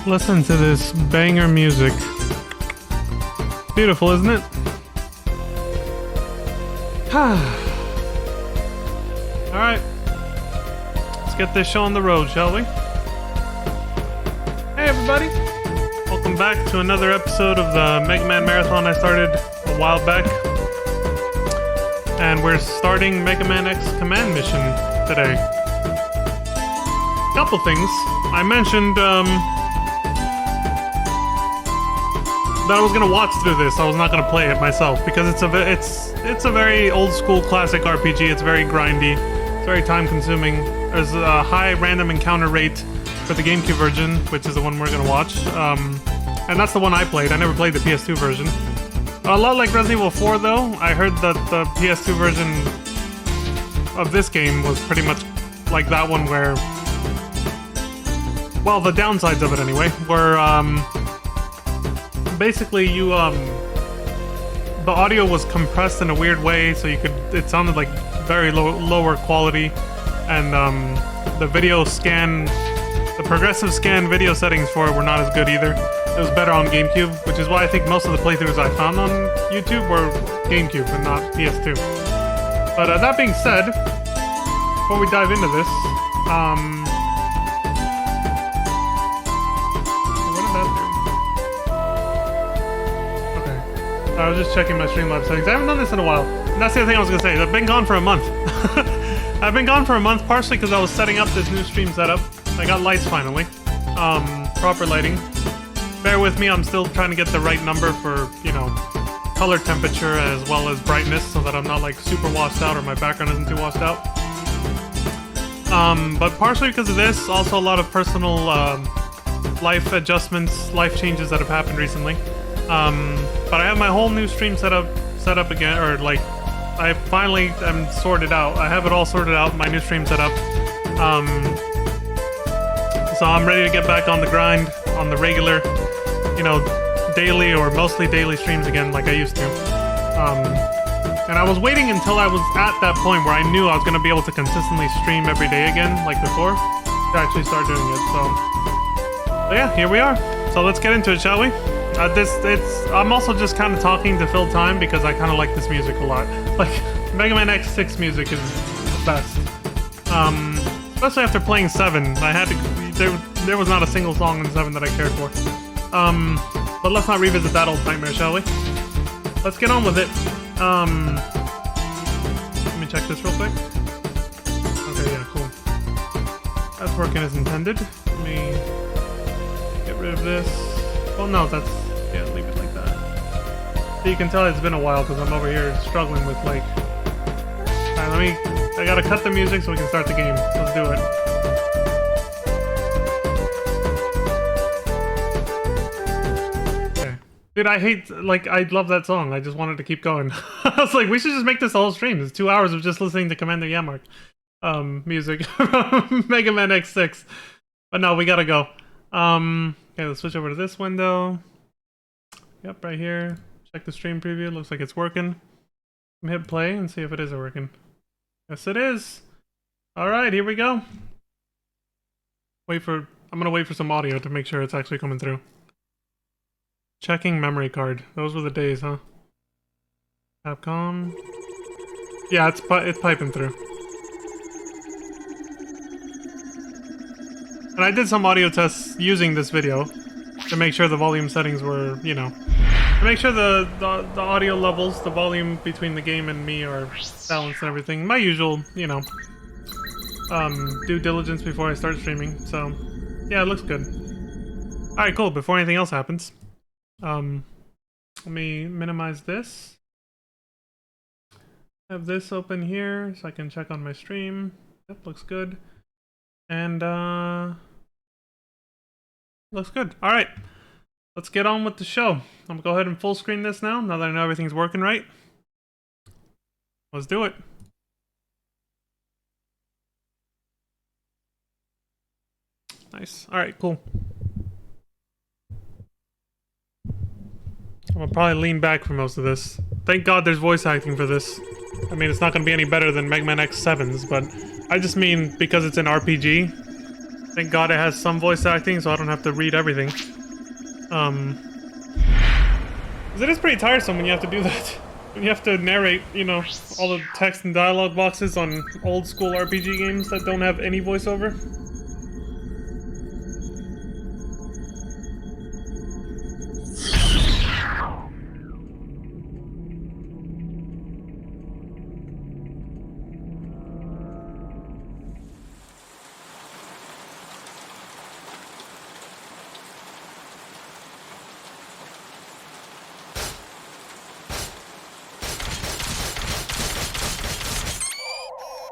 Listen to this banger music. Beautiful, isn't it? Alright. Let's get this show on the road, shall we? Hey everybody! Welcome back to another episode of the Mega Man Marathon I started a while back. And we're starting Mega Man X Command Mission today. Couple things. I mentioned, that I was gonna watch through this. I was not gonna play it myself because it's a very old school classic RPG. It's very grindy. It's very time consuming. There's a high random encounter rate for the GameCube version, which is the one we're gonna watch. And that's the one I played. I never played the PS2 version. A lot like Resident Evil 4 though. I heard that the PS2 version of this game was pretty much like that one where, well, the downsides of it anyway, were basically you the audio was compressed in a weird way, so it sounded like very lower quality, and the progressive scan video settings for it were not as good either. It was better on GameCube, which is why I think most of the playthroughs I found on YouTube were GameCube and not PS2. But that being said, before we dive into this, I was just checking my Streamlabs settings. I haven't done this in a while. And that's the other thing I was going to say. I've been gone for a month. I've been gone for a month partially because I was setting up this new stream setup. I got lights finally. Proper lighting. Bear with me, I'm still trying to get the right number for, you know, color temperature as well as brightness so that I'm not like super washed out or my background isn't too washed out. But partially because of this, also a lot of personal life adjustments, life changes that have happened recently. But I have my whole new stream set up again, or like, I finally am sorted out. I have it all sorted out, my new stream set up. So I'm ready to get back on the grind, on the regular, you know, daily or mostly daily streams again like I used to. And I was waiting until I was at that point where I knew I was going to be able to consistently stream every day again, like before, to actually start doing it, so yeah, here we are. So let's get into it, shall we? I'm also just kind of talking to fill time because I kind of like this music a lot. Like, Mega Man X6 music is the best. Especially after playing 7, I had to. There was not a single song in 7 that I cared for. But let's not revisit that old nightmare, shall we? Let's get on with it. Let me check this real quick. Okay, yeah, cool. That's working as intended. Let me get rid of this. Well, no, yeah, leave it like that. So you can tell it's been a while because I'm over here struggling with, like... Alright, I gotta cut the music so we can start the game. Let's do it. Okay. Dude, I love that song. I just wanted to keep going. I was like, we should just make this the whole stream. It's 2 hours of just listening to Commander Yamark music from Mega Man X6. But no, we gotta go. Okay, let's switch over to this window. Yep, right here. Check the stream preview. Looks like it's working. Hit play and see if it is working. Yes, it is. All right, here we go. I'm gonna wait for some audio to make sure it's actually coming through. Checking memory card. Those were the days, huh? Capcom. Yeah, it's piping through. And I did some audio tests using this video to make sure the volume settings were, you know, to make sure the audio levels, the volume between the game and me are balanced and everything. My usual, you know, due diligence before I start streaming. So, yeah, it looks good. Alright, cool. Before anything else happens, let me minimize this. Have this open here so I can check on my stream. Yep, looks good. And, looks good. Alright. Let's get on with the show. I'm gonna go ahead and full screen this now that I know everything's working right. Let's do it. Nice. Alright, cool. I'm gonna probably lean back for most of this. Thank God there's voice acting for this. I mean, it's not gonna be any better than Mega Man X7's, but I just mean because it's an RPG, Thank God it has some voice acting, so I don't have to read everything. 'Cause it is pretty tiresome when you have to do that. When you have to narrate, you know, all the text and dialogue boxes on old school RPG games that don't have any voiceover.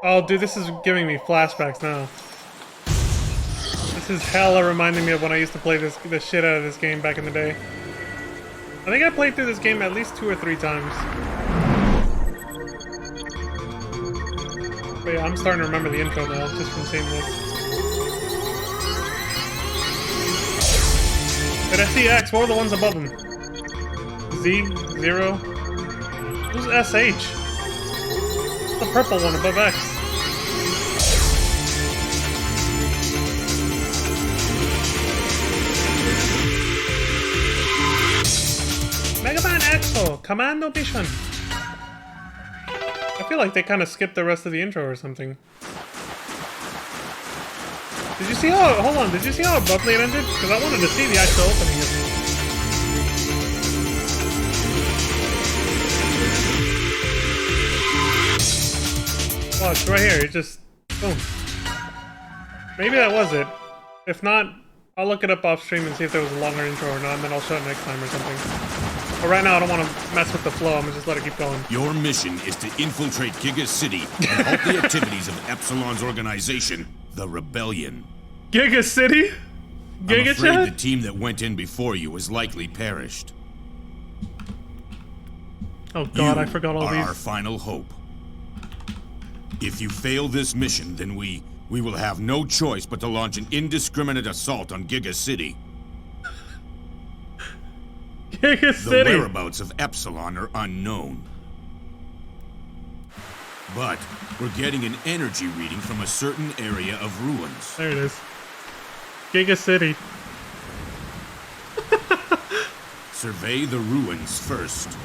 Oh, dude, this is giving me flashbacks now. This is hella reminding me of when I used to play the shit out of this game back in the day. I think I played through this game at least 2 or 3 times. But yeah, I'm starting to remember the intro now, just from seeing this. Did I see X? What were the ones above him? Z? 0? Who's SH? The purple one above X. Mega Man Exo, Commando Mission. I feel like they kind of skipped the rest of the intro or something. Did you see how? Hold on. Did you see how abruptly it ended? Because I wanted to see the actual opening. Watch right here. It just boom. Maybe that was it. If not, I'll look it up off stream and see if there was a longer intro or not, and then I'll show it next time or something. But right now, I don't want to mess with the flow. I'm gonna just let it keep going. Your mission is to infiltrate Giga City and halt the activities of Epsilon's organization, the Rebellion. Giga City? Giga I'm afraid Chat? the team that went in before you has likely perished. Oh god, You I forgot all are these. our final hope. If you fail this mission, then we will have no choice but to launch an indiscriminate assault on Giga City. Giga The City! whereabouts of Epsilon are unknown. But we're getting an energy reading from a certain area of ruins. There it is. Giga City. Survey the ruins first.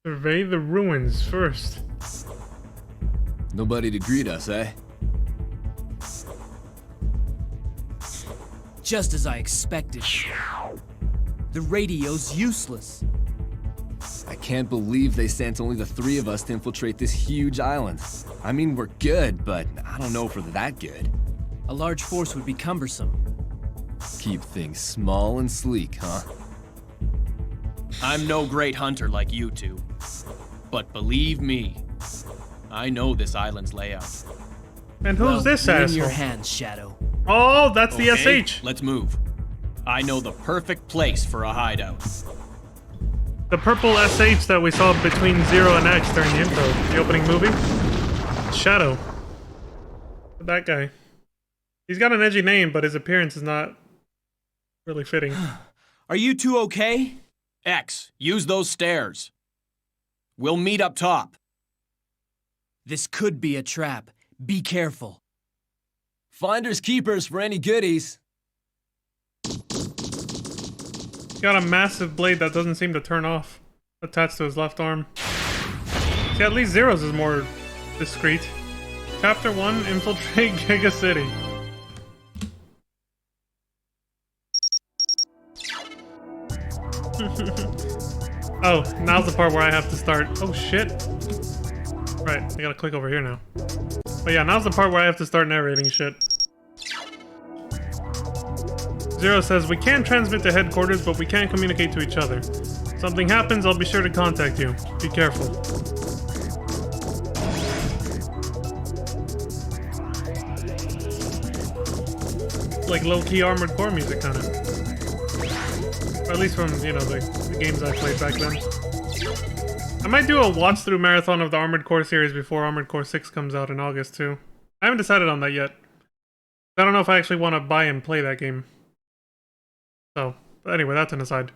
Survey the ruins first. Nobody to greet us, eh? Just as I expected. The radio's useless. I can't believe they sent only the 3 of us to infiltrate this huge island. I mean, we're good, but I don't know if we're that good. A large force would be cumbersome. Keep things small and sleek, huh? I'm no great hunter like you two. But believe me, I know this island's layout. And who's Well, this you're in asshole? your hands, Shadow. Oh, that's the Okay, SH. let's move. I know the perfect place for a hideout. The purple SH that we saw between 0 and X during the intro, the opening movie. Shadow. That guy. He's got an edgy name, but his appearance is not really fitting. Are you two okay? X, use those stairs. We'll meet up top. This could be a trap. Be careful. Finders keepers for any goodies. He's got a massive blade that doesn't seem to turn off, attached to his left arm. See, at least Zero's is more discreet. Chapter 1, Infiltrate Giga City. Oh, now's the part where I have to start. Oh shit. Right, I gotta click over here now. But yeah, now's the part where I have to start narrating shit. Zero says, we can transmit to headquarters, but we can't communicate to each other. Something happens, I'll be sure to contact you. Be careful. It's like low-key Armored Core music, kind of. Or at least from, you know, the games I played back then. I might do a watch-through marathon of the Armored Core series before Armored Core 6 comes out in August, too. I haven't decided on that yet. I don't know if I actually want to buy and play that game. So, but anyway, that's an aside.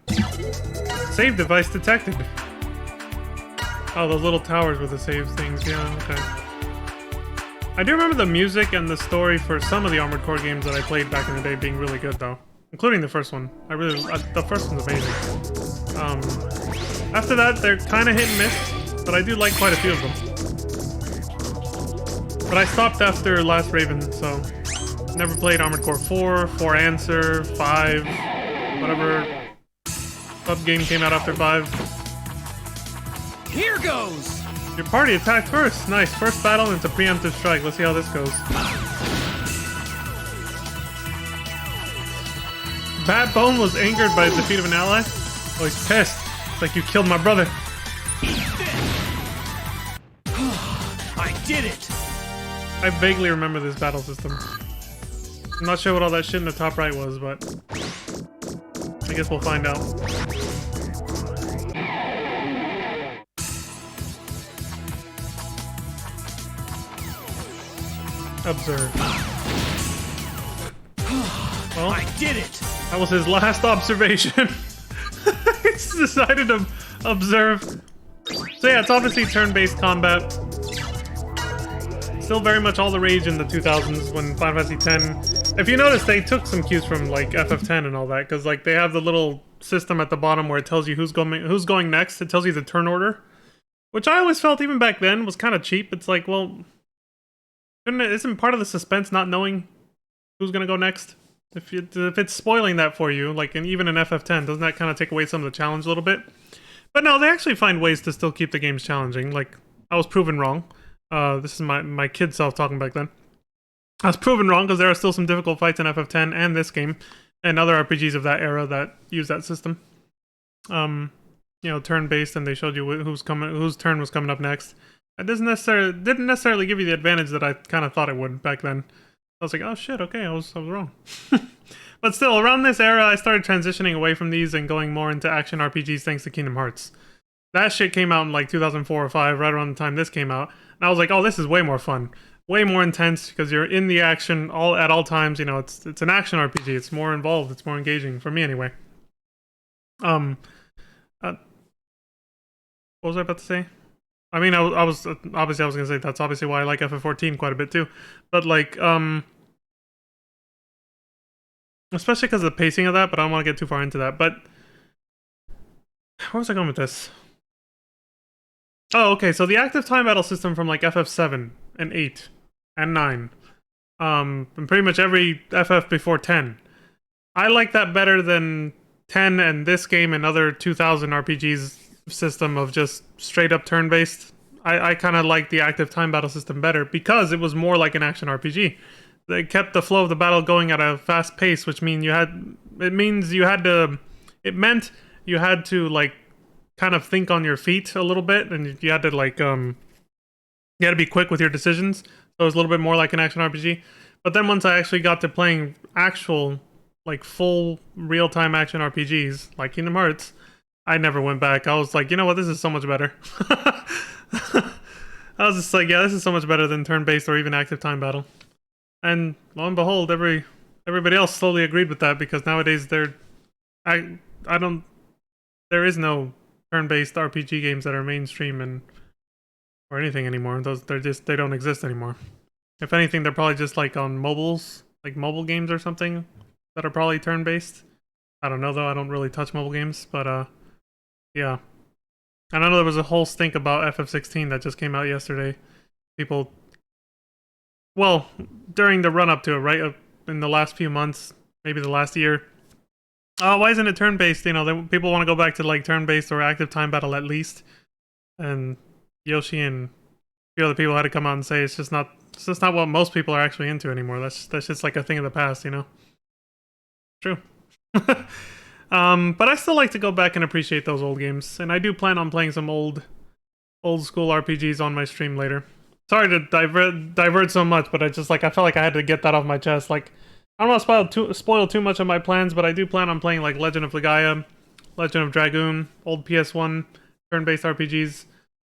Save device detected. Oh, those little towers with the save things, yeah, okay. I do remember the music and the story for some of the Armored Core games that I played back in the day being really good, though. Including the first one. The first one's amazing. After that, they're kind of hit and miss, but I do like quite a few of them. But I stopped after Last Raven, so never played Armored Core 4, 4 Answer, 5, whatever sub-game came out after 5. Here goes! Your party attacked first. Nice. First battle into preemptive strike. Let's see how this goes. Bat Bone was angered by the defeat of an ally. Oh, he's pissed. It's like you killed my brother. I did it! I vaguely remember this battle system. I'm not sure what all that shit in the top right was, but I guess we'll find out. Observe. Well, I did it! that was his last observation. He's decided to observe. So yeah, it's obviously turn-based combat. Still very much all the rage in the 2000s when Final Fantasy X. If you notice, they took some cues from like FF10 and all that, because like they have the little system at the bottom where it tells you who's going next. It tells you the turn order, which I always felt even back then was kind of cheap. It's like, well, isn't part of the suspense not knowing who's gonna go next? If it's spoiling that for you, like even in FF10, doesn't that kind of take away some of the challenge a little bit? But no, they actually find ways to still keep the games challenging. Like, I was proven wrong. This is my kid self talking back then. I was proven wrong because there are still some difficult fights in FF10 and this game and other RPGs of that era that use that system. You know, turn-based, and they showed you whose turn was coming up next. It didn't necessarily give you the advantage that I kind of thought it would back then. I was like, oh shit, okay, I was wrong. But still, around this era, I started transitioning away from these and going more into action RPGs thanks to Kingdom Hearts. That shit came out in like 2004 or 5, right around the time this came out. And I was like, oh, this is way more fun. Way more intense, because you're in the action at all times. You know, it's an action RPG. It's more involved. It's more engaging, for me anyway. What was I about to say? I mean, I was obviously I was gonna say that's obviously why I like FF14 quite a bit too, but like especially because of the pacing of that. But I don't want to get too far into that. But where was I going with this? Oh, okay. So the active time battle system from like FF7 and 8 and 9, and pretty much every FF before 10, I like that better than 10 and this game and other 2000 RPGs. System of just straight up turn-based. I kind of like the active time battle system better because it was more like an action RPG. They kept the flow of the battle going at a fast pace, which meant you had to like kind of think on your feet a little bit, and you had to like you had to be quick with your decisions. So it was a little bit more like an action RPG. But then once I actually got to playing actual like full real-time action RPGs like Kingdom Hearts, I never went back. I was like, you know what, this is so much better. I was just like, yeah, this is so much better than turn-based or even active time battle. And lo and behold, everybody else slowly agreed with that, because nowadays there is no turn-based RPG games that are mainstream or anything anymore. They don't exist anymore. If anything, they're probably just like on mobiles, like mobile games or something that are probably turn-based. I don't know though, I don't really touch mobile games, but yeah. And I know there was a whole stink about FF16 that just came out yesterday. People, well, during the run-up to it, right? In the last few months, maybe the last year. Oh, why isn't it turn-based? You know, people want to go back to like turn-based or active time battle at least. And Yoshi and a few other people had to come out and say it's just not what most people are actually into anymore. That's just like a thing of the past, you know? True. But I still like to go back and appreciate those old games, and I do plan on playing some old school RPGs on my stream later. Sorry to divert so much, but I felt like I had to get that off my chest. Like, I don't want to spoil too much of my plans, but I do plan on playing like Legend of Legaia, Legend of Dragoon, old PS1 turn-based RPGs.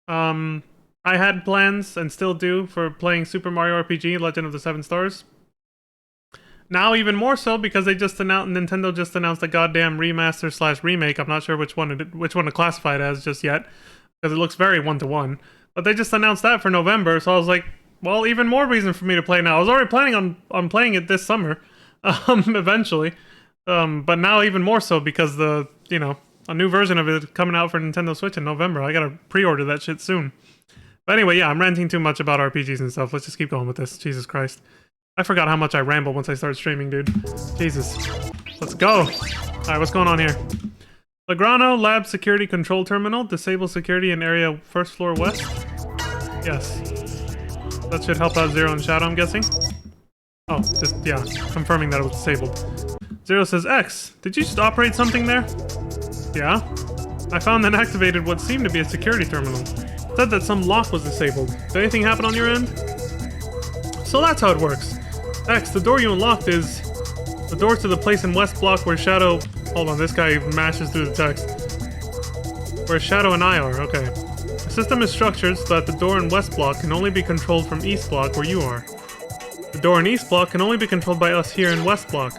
I had plans, and still do, for playing Super Mario RPG, Legend of the Seven Stars. Now even more so, because Nintendo just announced a goddamn remaster/remake. I'm not sure which one to classify it as just yet, because it looks very one-to-one. But they just announced that for November, so I was like, well, even more reason for me to play now. I was already planning on playing it this summer, eventually. But now even more so because a new version of it coming out for Nintendo Switch in November. I gotta pre-order that shit soon. But anyway, yeah, I'm ranting too much about RPGs and stuff. Let's just keep going with this. Jesus Christ. I forgot how much I ramble once I start streaming, dude. Jesus. Let's go. Alright, what's going on here? Legrano Lab Security Control Terminal. Disable security in area first floor west. Yes. That should help out Zero and Shadow, I'm guessing. Oh, just, yeah, confirming that it was disabled. Zero says, X, did you just operate something there? Yeah. I found and activated what seemed to be a security terminal. It said that some lock was disabled. Did anything happen on your end? So that's how it works. X, the door you unlocked is the door to the place in West Block where Shadow... Hold on, this guy mashes through the text. Where Shadow and I are, okay. The system is structured so that the door in West Block can only be controlled from East Block where you are. The door in East Block can only be controlled by us here in West Block.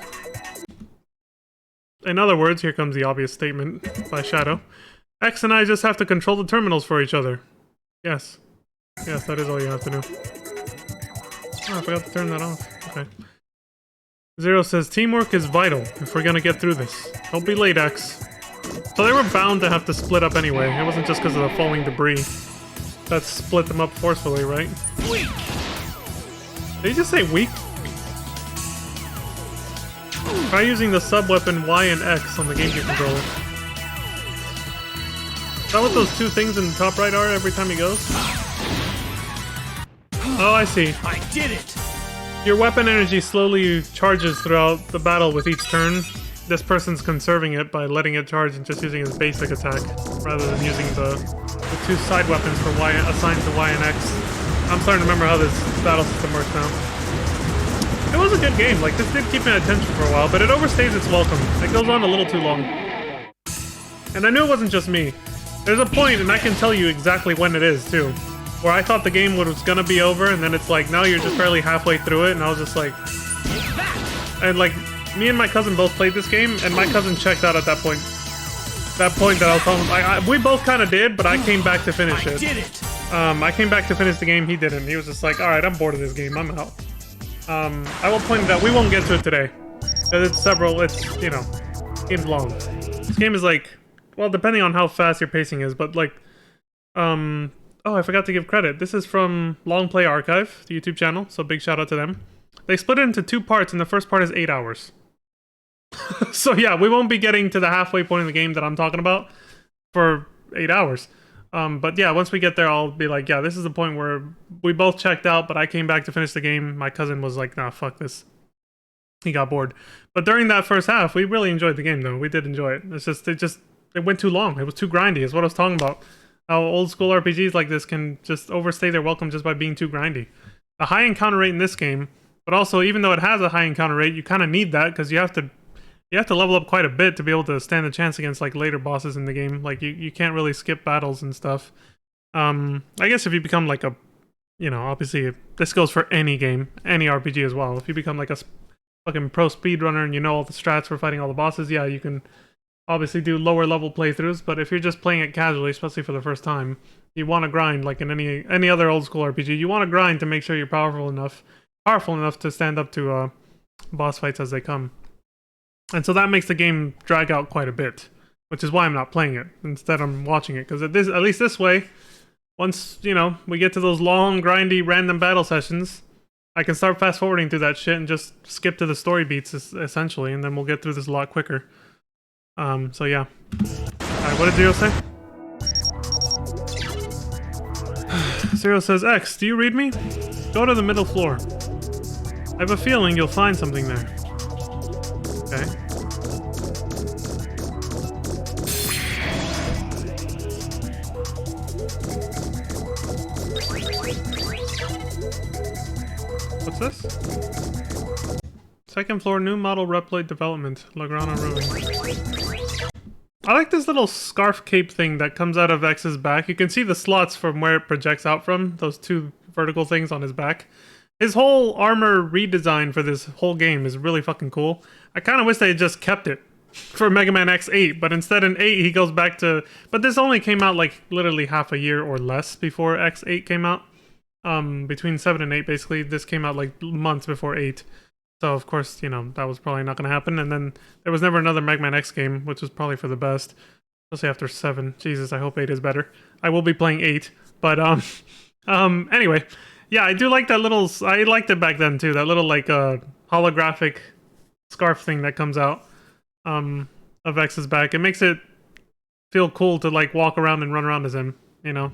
In other words, here comes the obvious statement by Shadow. X and I just have to control the terminals for each other. Yes. Yes, that is all you have to do. Oh, I forgot to turn that off. Okay. Zero says, teamwork is vital if we're gonna get through this. Don't be late, X. So they were bound to have to split up anyway. It wasn't just because of the falling debris that split them up forcefully, right? Weak. Did you just say weak? Try using the sub-weapon Y and X on the GameCube controller. Is that what those two things in the top right are every time he goes? Oh, I see. I did it. Your weapon energy slowly charges throughout the battle with each turn. This person's conserving it by letting it charge and just using his basic attack, rather than using the two side weapons for Y assigned to Y and X. I'm starting to remember how this battle system works now. It was a good game, like this did keep my attention for a while, but it overstays its welcome. It goes on a little too long. And I knew it wasn't just me. There's a point, and I can tell you exactly when it is, too, where I thought the game was gonna be over, and then it's like, now you're just barely halfway through it, and I was just like... And like, me and my cousin both played this game, and my cousin checked out at that point. That point that I was telling we both kind of did, but I came back to finish it. I did it. I came back to finish the game, he didn't. He was just like, alright, I'm bored of this game, I'm out. I will point out, we won't get to it today. It's, you know, game's long. This game is like, well, depending on how fast your pacing is, but like, oh, I forgot to give credit. This is from Long Play Archive, the YouTube channel, so big shout out to them. They split it into 2 parts, and the first part is 8 hours. So yeah, we won't be getting to the halfway point of the game that I'm talking about for 8 hours. But yeah, once we get there, I'll be like, yeah, this is the point where we both checked out, but I came back to finish the game. My cousin was like, nah, fuck this. He got bored. But during that first half, we really enjoyed the game, though. We did enjoy it. It's just, it went too long. It was too grindy, is what I was talking about. How old school RPGs like this can just overstay their welcome just by being too grindy. A high encounter rate in this game, but also, even though it has a high encounter rate, you kind of need that, because you have to level up quite a bit to be able to stand a chance against like later bosses in the game. Like you can't really skip battles and stuff. I guess if you become like a, you know, obviously this goes for any game, any RPG as well. If you become like a fucking pro speedrunner and you know all the strats for fighting all the bosses, yeah, you can obviously do lower level playthroughs. But if you're just playing it casually, especially for the first time, you want to grind like in any other old school RPG. You want to grind to make sure you're powerful enough to stand up to boss fights as they come. And so that makes the game drag out quite a bit, which is why I'm not playing it. Instead, I'm watching it, because at least this way, once, you know, we get to those long, grindy, random battle sessions, I can start fast-forwarding through that shit and just skip to the story beats, essentially, and then we'll get through this a lot quicker. So yeah. Alright, what did Zero say? Zero says, X, do you read me? Go to the middle floor. I have a feeling you'll find something there. Okay. What's this? Second floor, new model Reploid development, Lograna Ruins. I like this little scarf cape thing that comes out of X's back. You can see the slots from where it projects out from, those 2 vertical things on his back. His whole armor redesign for this whole game is really fucking cool. I kind of wish they had just kept it for Mega Man X8, but instead in 8 he goes back to... But this only came out like literally half a year or less before X8 came out. between 7 and 8, basically. This came out like months before 8. So, of course, you know, that was probably not going to happen. And then there was never another Mega Man X game, which was probably for the best. Especially after 7. Jesus, I hope 8 is better. I will be playing 8. But, anyway. Yeah, I do like that little... I liked it back then, too. That little, like, holographic scarf thing that comes out of X's back. It makes it feel cool to, like, walk around and run around as him, you know?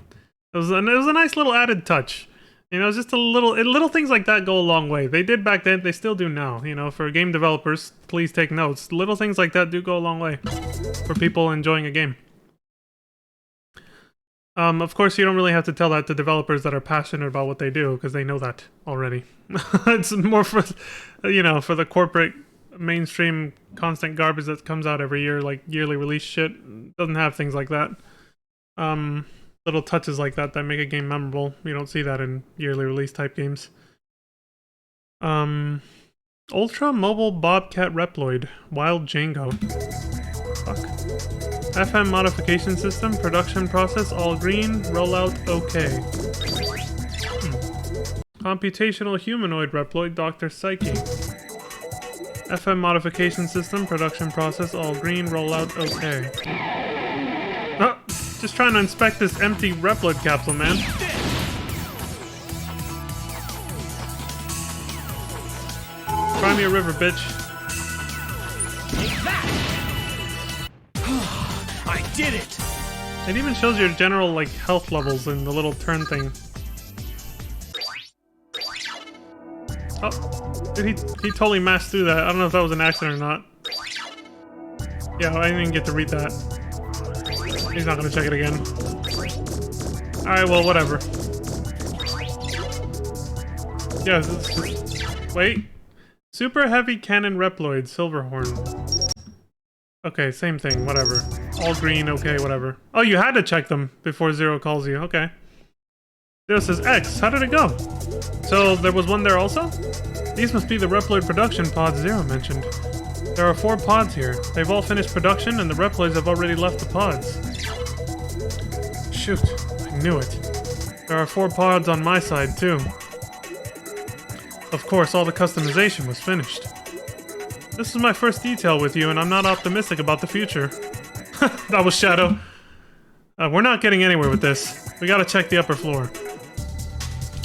It was a nice little added touch. You know, just a little things like that go a long way. They did back then, they still do now. You know, for game developers, please take notes. Little things like that do go a long way for people enjoying a game. Of course, you don't really have to tell that to developers that are passionate about what they do, because they know that already. It's more for, you know, for the corporate, mainstream, constant garbage that comes out every year, like yearly release shit. Doesn't have things like that. Little touches like that make a game memorable. You don't see that in yearly release type games. Ultra Mobile Bobcat Reploid, Wild Django. Fuck. FM modification system, production process, all green, rollout okay. Computational humanoid Reploid, Dr. Psyche. FM modification system, production process, all green, rollout okay. Oh, just trying to inspect this empty Reploid capsule, man. Cry me a river, bitch. Take that! I did it! It even shows your general, like, health levels in the little turn thing. Oh, dude, he totally mashed through that. I don't know if that was an accident or not. Yeah, I didn't get to read that. He's not gonna check it again. Alright, well, whatever. Yeah, wait. Super Heavy Cannon Reploid, Silverhorn. Okay, same thing, whatever. All green, okay, whatever. Oh, you had to check them before Zero calls you, okay. Zero says, X, how did it go? So, there was one there also? These must be the Reploid production pods Zero mentioned. There are 4 pods here. They've all finished production, and the Reploids have already left the pods. Shoot, I knew it. There are 4 pods on my side, too. Of course, all the customization was finished. This is my first detail with you, and I'm not optimistic about the future. That was Shadow. We're not getting anywhere with this. We gotta check the upper floor.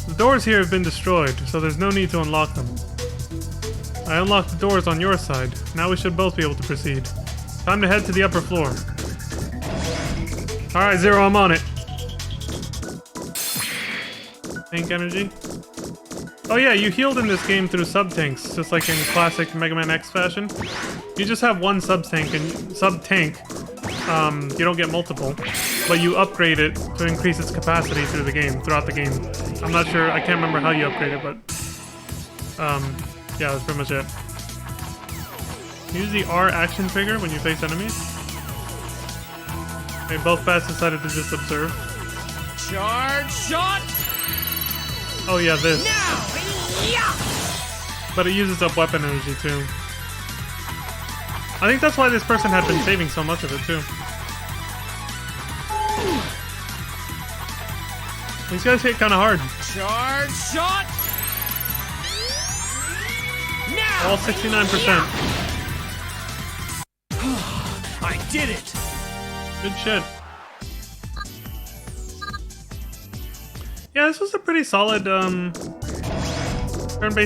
The doors here have been destroyed, so there's no need to unlock them. I unlocked the doors on your side. Now we should both be able to proceed. Time to head to the upper floor. Alright, Zero, I'm on it. Tank energy. Oh yeah, you healed in this game through sub-tanks, just like in classic Mega Man X fashion. You just have one sub-tank, you don't get multiple, but you upgrade it to increase its capacity through the game, throughout the game. I'm not sure, I can't remember how you upgrade it, but yeah, that's pretty much it. Use the R action trigger when you face enemies. Okay, both bats decided to just observe. Charge shot! Oh yeah, this. Now! Yeah! But it uses up weapon energy too. I think that's why this person had been saving so much of it too. These guys hit kind of hard. Charge shot! Now! All 69%. I did it! Good shit. Yeah, this was a pretty solid turn-based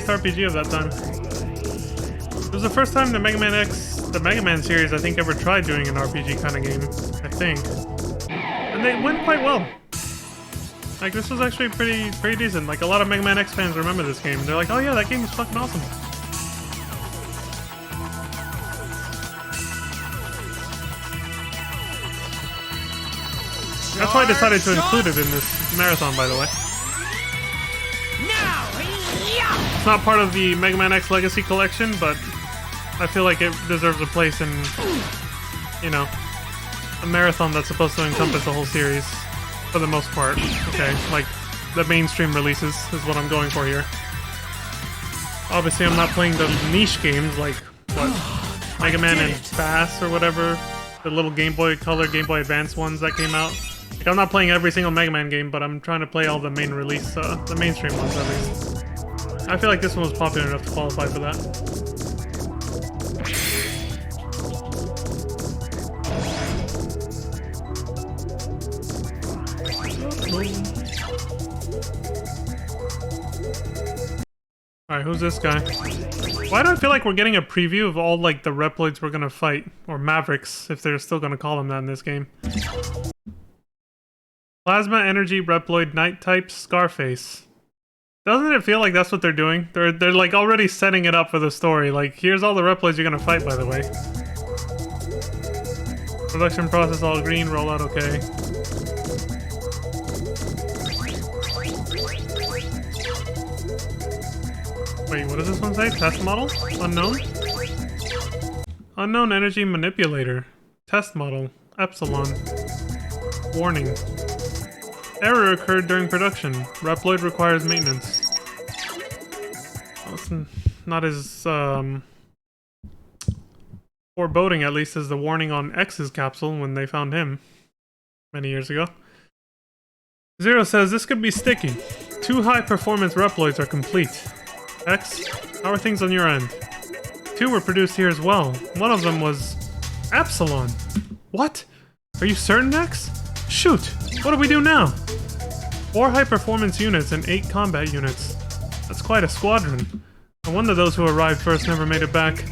RPG of that time. It was the first time the Mega Man series, I think, ever tried doing an RPG kind of game, I think. And they went quite well. Like, this was actually pretty decent. Like, a lot of Mega Man X fans remember this game. They're like, oh yeah, that game was fucking awesome. That's why I decided to include it in this marathon, by the way. It's not part of the Mega Man X Legacy Collection, but I feel like it deserves a place in, you know, a marathon that's supposed to encompass the whole series, for the most part. Okay, like, the mainstream releases is what I'm going for here. Obviously, I'm not playing the niche games like, what, Mega Man and Bass or whatever, the little Game Boy Color, Game Boy Advance ones that came out. Like, I'm not playing every single Mega Man game, but I'm trying to play all the main release, the mainstream ones at least. I feel like this one was popular enough to qualify for that. Alright, who's this guy? Why do I feel like we're getting a preview of all, like, the Reploids we're gonna fight? Or Mavericks, if they're still gonna call them that in this game. Plasma Energy Reploid Night Type Scarface. Doesn't it feel like that's what they're doing? They're like already setting it up for the story. Like, here's all the Reploids you're gonna fight, by the way. Production process all green, rollout okay. Wait, what does this one say? Test model? Unknown? Unknown energy manipulator. Test model. Epsilon. Warning. Error occurred during production. Reploid requires maintenance. Well, it's not as, foreboding, at least, as the warning on X's capsule when they found him many years ago. Zero says, this could be sticky. 2 high-performance Reploids are complete. X, how are things on your end? 2 were produced here as well. One of them was Epsilon. What? Are you certain, X? Shoot! What do we do now? 4 high-performance units and 8 combat units. That's quite a squadron. No wonder those who arrived first never made it back.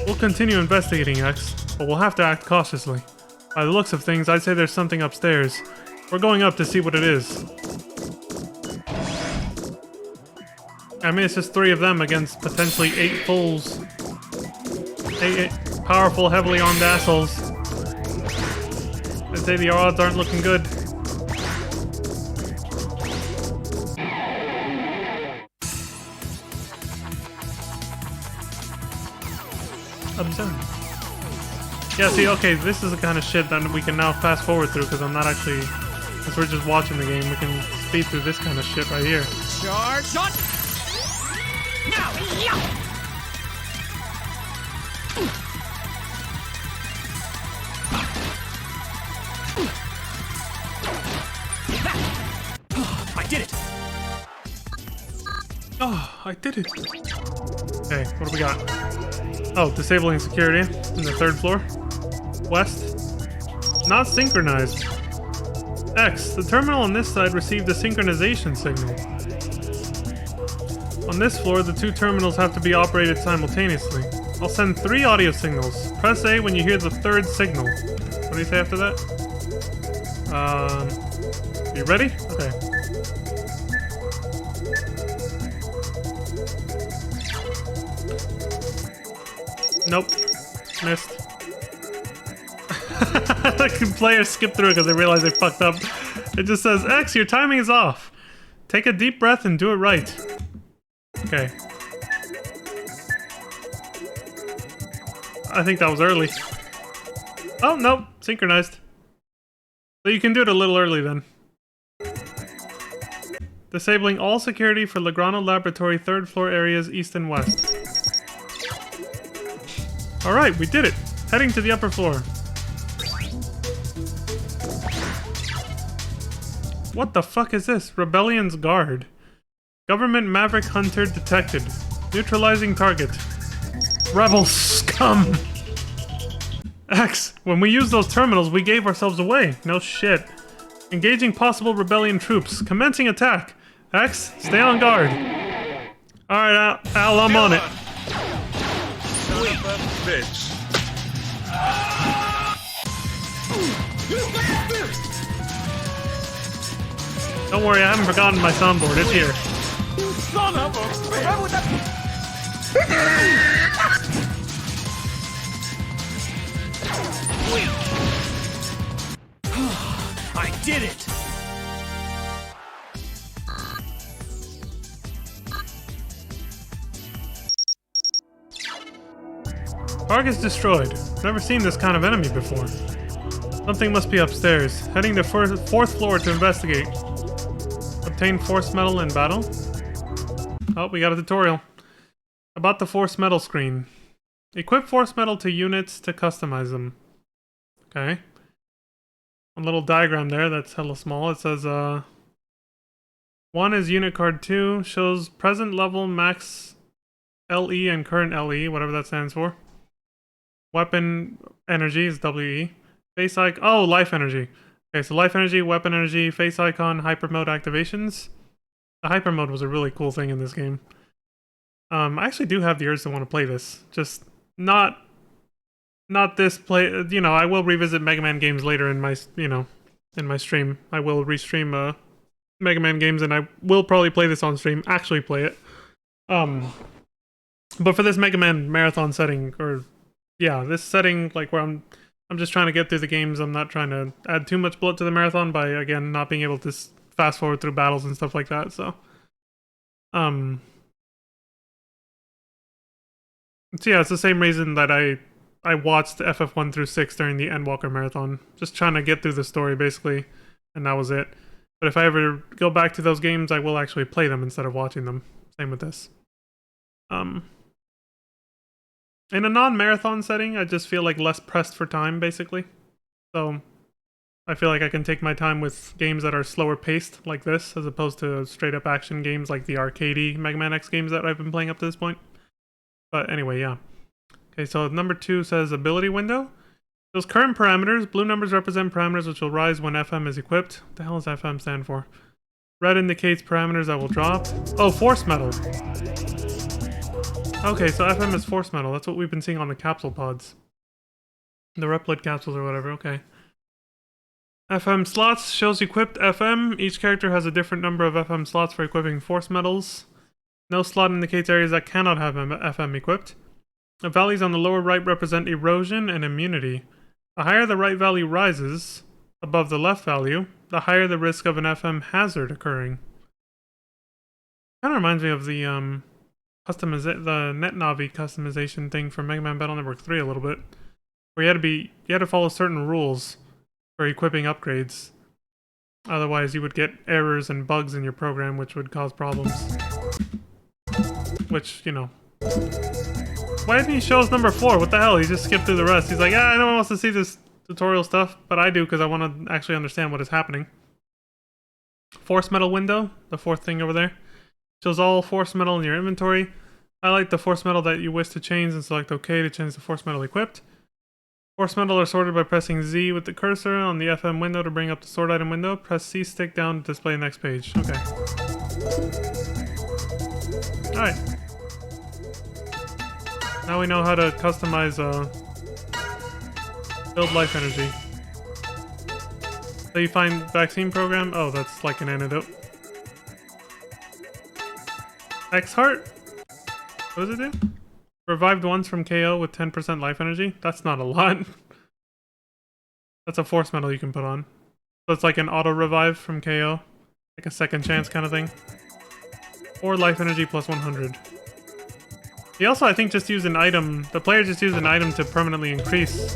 We'll continue investigating, X, but we'll have to act cautiously. By the looks of things, I'd say there's something upstairs. We're going up to see what it is. I mean, it's just 3 of them against potentially 8 fools. 8 powerful, heavily armed assholes. I'd say the odds aren't looking good. Observe. Yeah, see, okay, this is the kind of shit that we can now fast forward through because I'm not actually... Since we're just watching the game, we can speed through this kind of shit right here. Charge shot! Now, I did it! Oh, I did it. Okay, what do we got? Oh, disabling security in the 3rd floor. West. Not synchronized. X, the terminal on this side received a synchronization signal. On this floor, the 2 terminals have to be operated simultaneously. I'll send 3 audio signals. Press A when you hear the 3rd signal. What do you say after that? You ready? Okay. Nope. Missed. The players skip through it because they realize they fucked up. It just says, X, your timing is off. Take a deep breath and do it right. Okay. I think that was early. Oh, nope. Synchronized. So you can do it a little early then. Disabling all security for Legrano Laboratory 3rd floor areas east and west. Alright, we did it. Heading to the upper floor. What the fuck is this? Rebellion's Guard. Government Maverick Hunter detected. Neutralizing target. Rebel scum! X, when we used those terminals, we gave ourselves away. No shit. Engaging possible rebellion troops. Commencing attack. X, stay on guard. Alright, Al, I'm on it. Son of a bitch. Don't worry, I haven't forgotten my soundboard. It's here. Son of a bitch. I did it! Target's destroyed. Never seen this kind of enemy before. Something must be upstairs. Heading to 4th floor to investigate. Obtain force metal in battle. Oh, we got a tutorial. About the force metal screen. Equip force metal to units to customize them. Okay. a little diagram there that's hella small. It says 1 is unit card, 2 shows present level max LE and current LE, whatever that stands for. Weapon energy is WE. Face icon, oh, life energy. Okay, so life energy, weapon energy, face icon, hyper mode activations. The hyper mode was a really cool thing in this game. I actually do have the urge to want to play this. Just not this play. You know, I will revisit Mega Man games later in my, in my stream. I will restream Mega Man games, and I will probably play this on stream. Actually, play it. But for this Mega Man marathon setting, or yeah, this setting, like where I'm just trying to get through the games. I'm not trying to add too much blood to the marathon by, again, not being able to fast forward through battles and stuff like that. So, so yeah, it's the same reason that I watched FF1 through 6 during the Endwalker marathon, just trying to get through the story basically, and that was it. But if I ever go back to those games, I will actually play them instead of watching them. Same with this. In a non-marathon setting, I just feel like less pressed for time, basically. So I feel like I can take my time with games that are slower paced, like this, as opposed to straight-up action games like the arcadey Mega Man X games that I've been playing up to this point. But anyway, yeah. Okay, so number 2 says ability window. Those current parameters, blue numbers represent parameters which will rise when FM is equipped. What the hell does FM stand for? Red indicates parameters that will drop. Oh, force metal. Okay, so FM is force metal. That's what we've been seeing on the capsule pods. The Replit capsules or whatever, okay. FM slots shows equipped FM. Each character has a different number of FM slots for equipping force metals. No slot indicates areas that cannot have FM equipped. The values on the lower right represent erosion and immunity. The higher the right value rises above the left value, the higher the risk of an FM hazard occurring. Kind of reminds me of the the NetNavi customization thing from Mega Man Battle Network 3 a little bit, where you had to follow certain rules for equipping upgrades. Otherwise, you would get errors and bugs in your program, which would cause problems. Which, you know. Why didn't he show us number 4? What the hell? He just skipped through the rest. He's like, no one wants to see this tutorial stuff, but I do because I want to actually understand what is happening. Force metal window, the 4th thing over there. Shows all force metal in your inventory. Highlight the force metal that you wish to change and select OK to change the force metal equipped. Force metal are sorted by pressing Z with the cursor on the FM window to bring up the sort item window. Press C stick down to display the next page. Okay. Alright. Now we know how to customize build life energy. So you find vaccine program? Oh, that's like an antidote. X-Heart? What does it do? Revived once from KO with 10% life energy? That's not a lot. That's a force metal you can put on. So it's like an auto-revive from KO. Like a second chance kind of thing. Or life energy plus 100. He also, I think, just used an item. The player just used an item to permanently increase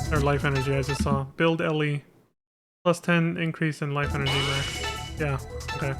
their life energy, I just saw. Build LE. Plus 10 increase in life energy max. Yeah, okay.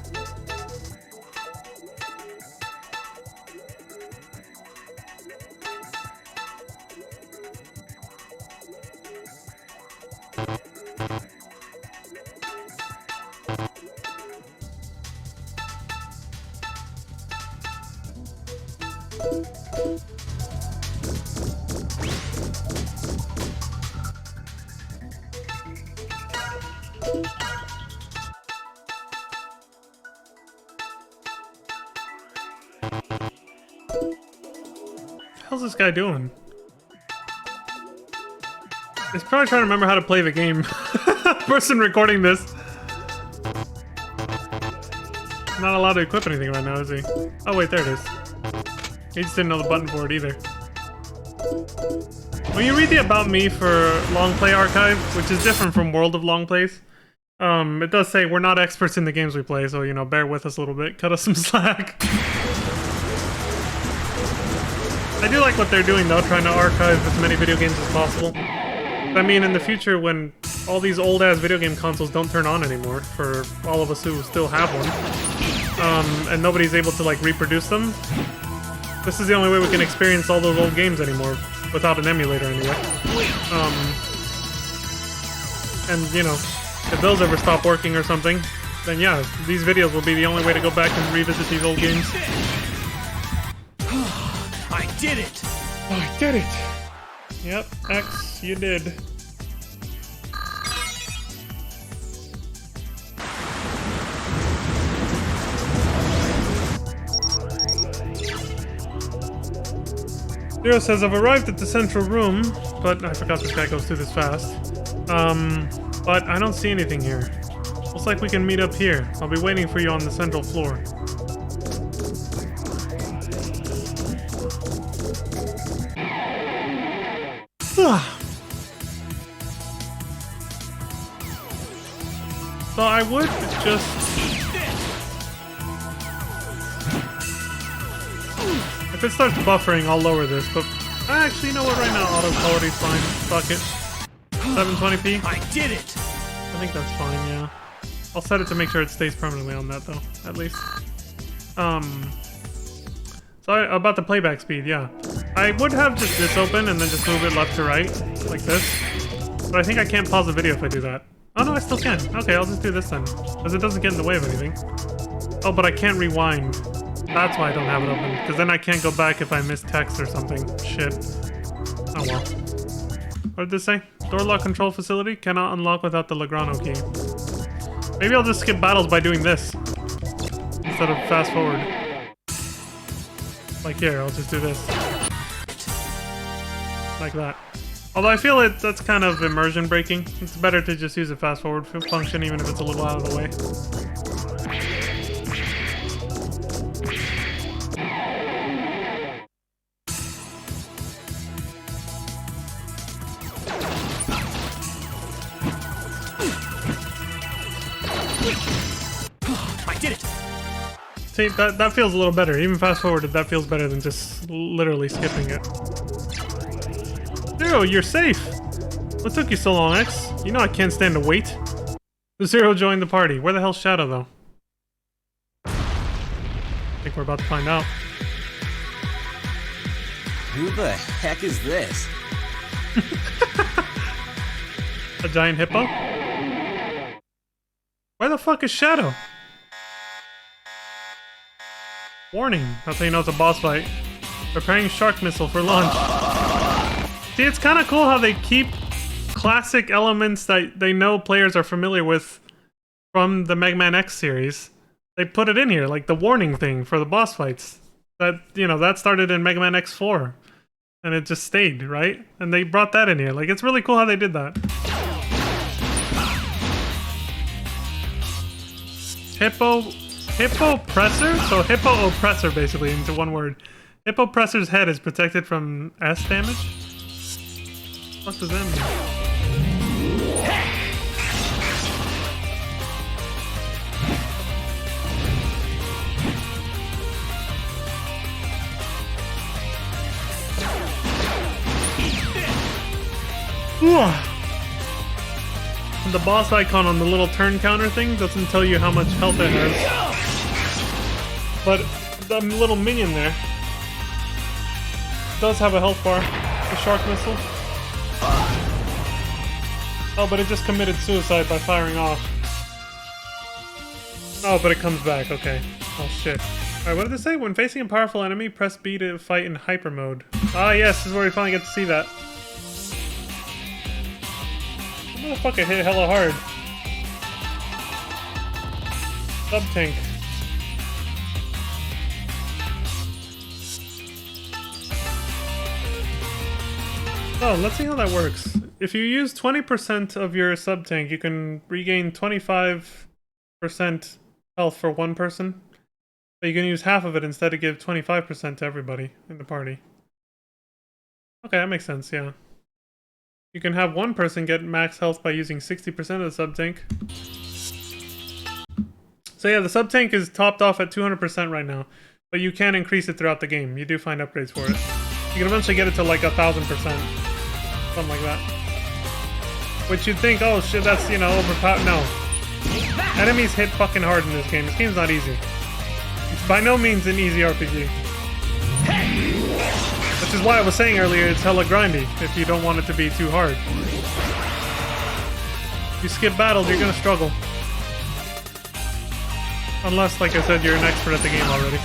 How's this guy doing? He's probably trying to remember how to play the game. Person recording this. Not allowed to equip anything right now, is he? Oh wait, there it is. He just didn't know the button for it either. When you read the About Me for Long Play Archive, which is different from World of Long Plays, it does say we're not experts in the games we play, so, you know, bear with us a little bit. Cut us some slack. I do like what they're doing, though, trying to archive as many video games as possible. I mean, in the future, when all these old-ass video game consoles don't turn on anymore, for all of us who still have one, and nobody's able to, like, reproduce them, this is the only way we can experience all those old games anymore, without an emulator anyway. And, you know, if those ever stop working or something, then yeah, these videos will be the only way to go back and revisit these old games. I did it! Oh, I did it! Yep, X, you did. Zero says, I've arrived at the central room, but I forgot this guy goes through this fast. But I don't see anything here. Looks like we can meet up here. I'll be waiting for you on the central floor. So I would just... If it starts buffering, I'll lower this, but... Actually, you know what? Right now, auto quality's fine. Fuck it. 720p? I did it! I think that's fine, yeah. I'll set it to make sure it stays permanently on that, though, at least. So about the playback speed, yeah. I would have just this open and then just move it left to right, like this. But I think I can't pause the video if I do that. Oh no, I still can. Okay, I'll just do this then, because it doesn't get in the way of anything. Oh, but I can't rewind. That's why I don't have it open, because then I can't go back if I miss text or something. Shit. Oh well. What did this say? Door lock control facility cannot unlock without the Lograno key. Maybe I'll just skip battles by doing this instead of fast forward. Like here, I'll just do this. Like that. Although I feel that's kind of immersion breaking. It's better to just use a fast forward function even if it's a little out of the way. I did it! See, that feels a little better. Even fast forwarded, that feels better than just literally skipping it. Zero, you're safe! What took you so long, X? You know I can't stand to wait. Zero joined the party. Where the hell's Shadow, though? I think we're about to find out. Who the heck is this? A giant hippo? Where the fuck is Shadow? Warning, that's how you know it's a boss fight. Preparing shark missile for launch. See, it's kind of cool how they keep classic elements that they know players are familiar with from the Mega Man X series. They put it in here, like the warning thing for the boss fights. That, you know, that started in Mega Man X4. And it just stayed, right? And they brought that in here. Like, it's really cool how they did that. Hippopressor? So Hippo Oppressor, basically, into one word. Hippopressor's head is protected from S damage? What does that mean? The boss icon on the little turn counter thing doesn't tell you how much health it has. But the little minion there does have a health bar. The shark missile. Oh, but it just committed suicide by firing off. Oh, but it comes back. Okay. Oh, shit. Alright, what did it say? When facing a powerful enemy, press B to fight in hyper mode. Ah, yes, this is where we finally get to see that. Motherfucker hit hella hard. Sub-tank. Oh, let's see how that works. If you use 20% of your sub-tank, you can regain 25% health for one person. But you can use half of it instead to give 25% to everybody in the party. Okay, that makes sense, yeah. You can have one person get max health by using 60% of the sub-tank. So yeah, the sub-tank is topped off at 200% right now. But you can increase it throughout the game. You do find upgrades for it. You can eventually get it to like 1,000%. Something like that. Which you'd think, oh shit, that's, you know, overpowered. No. Enemies hit fucking hard in this game. This game's not easy. It's by no means an easy RPG. Which is why I was saying earlier, it's hella grindy, if you don't want it to be too hard. you skip battles, you're gonna struggle. Unless, like I said, you're an expert at the game already.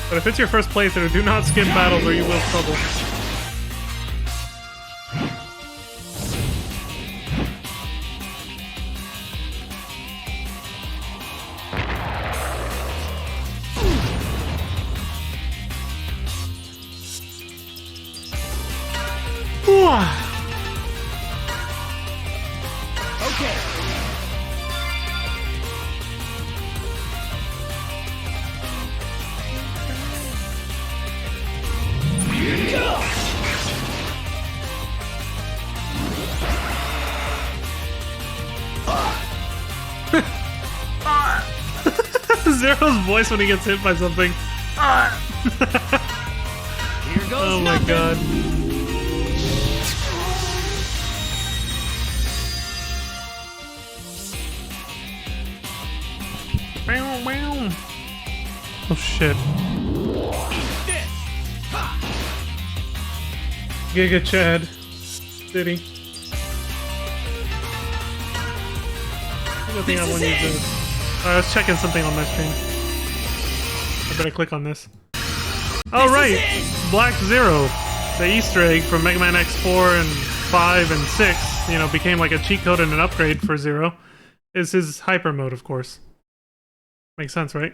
But if it's your first playthrough, do not skip battles or you will struggle. Okay. Zero's voice when he gets hit by something. Here goes Oh my nothing. god. Meow, meow. Oh shit. Giga Chad. City. I don't think I want to use this. I was checking something on my screen. I better click on this. Alright! Black Zero, the Easter egg from Mega Man X4 and 5 and 6, you know, became like a cheat code and an upgrade for Zero, is his hyper mode, of course. Makes sense, right?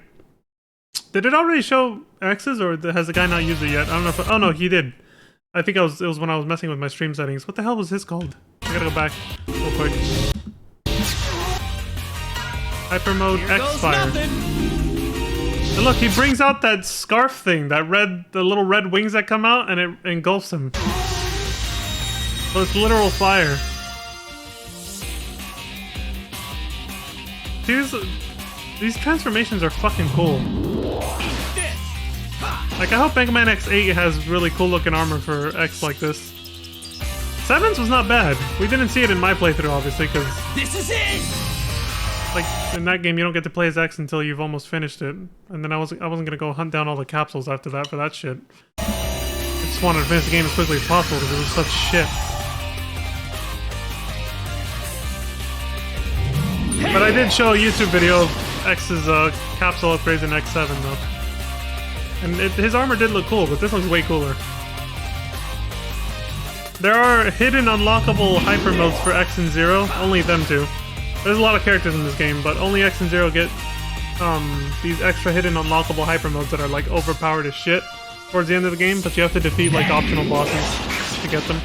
Did it already show X's, or has the guy not used it yet? I don't know if... oh no, he did. I think it was when I was messing with my stream settings. What the hell was his called? I gotta go back real quick. Hyper mode Here goes X-Fire. nothing. And look, he brings out that scarf thing, the little red wings that come out, and it engulfs him. So it's literal fire. These transformations are fucking cool. Like, I hope Mega Man X8 has really cool looking armor for X like this. 7's was not bad. We didn't see it in my playthrough, obviously, because This is it. like in that game you don't get to play as X until you've almost finished it. And then I wasn't gonna go hunt down all the capsules after that for that shit. I just wanted to finish the game as quickly as possible because it was such shit. But I did show a YouTube video of X's capsule upgrades in X7 though. And his armor did look cool, but this looks way cooler. There are hidden unlockable hyper modes for X and Zero, only them two. There's a lot of characters in this game, but only X and Zero get these extra hidden unlockable hyper modes that are like overpowered as shit towards the end of the game, but you have to defeat like optional bosses to get them.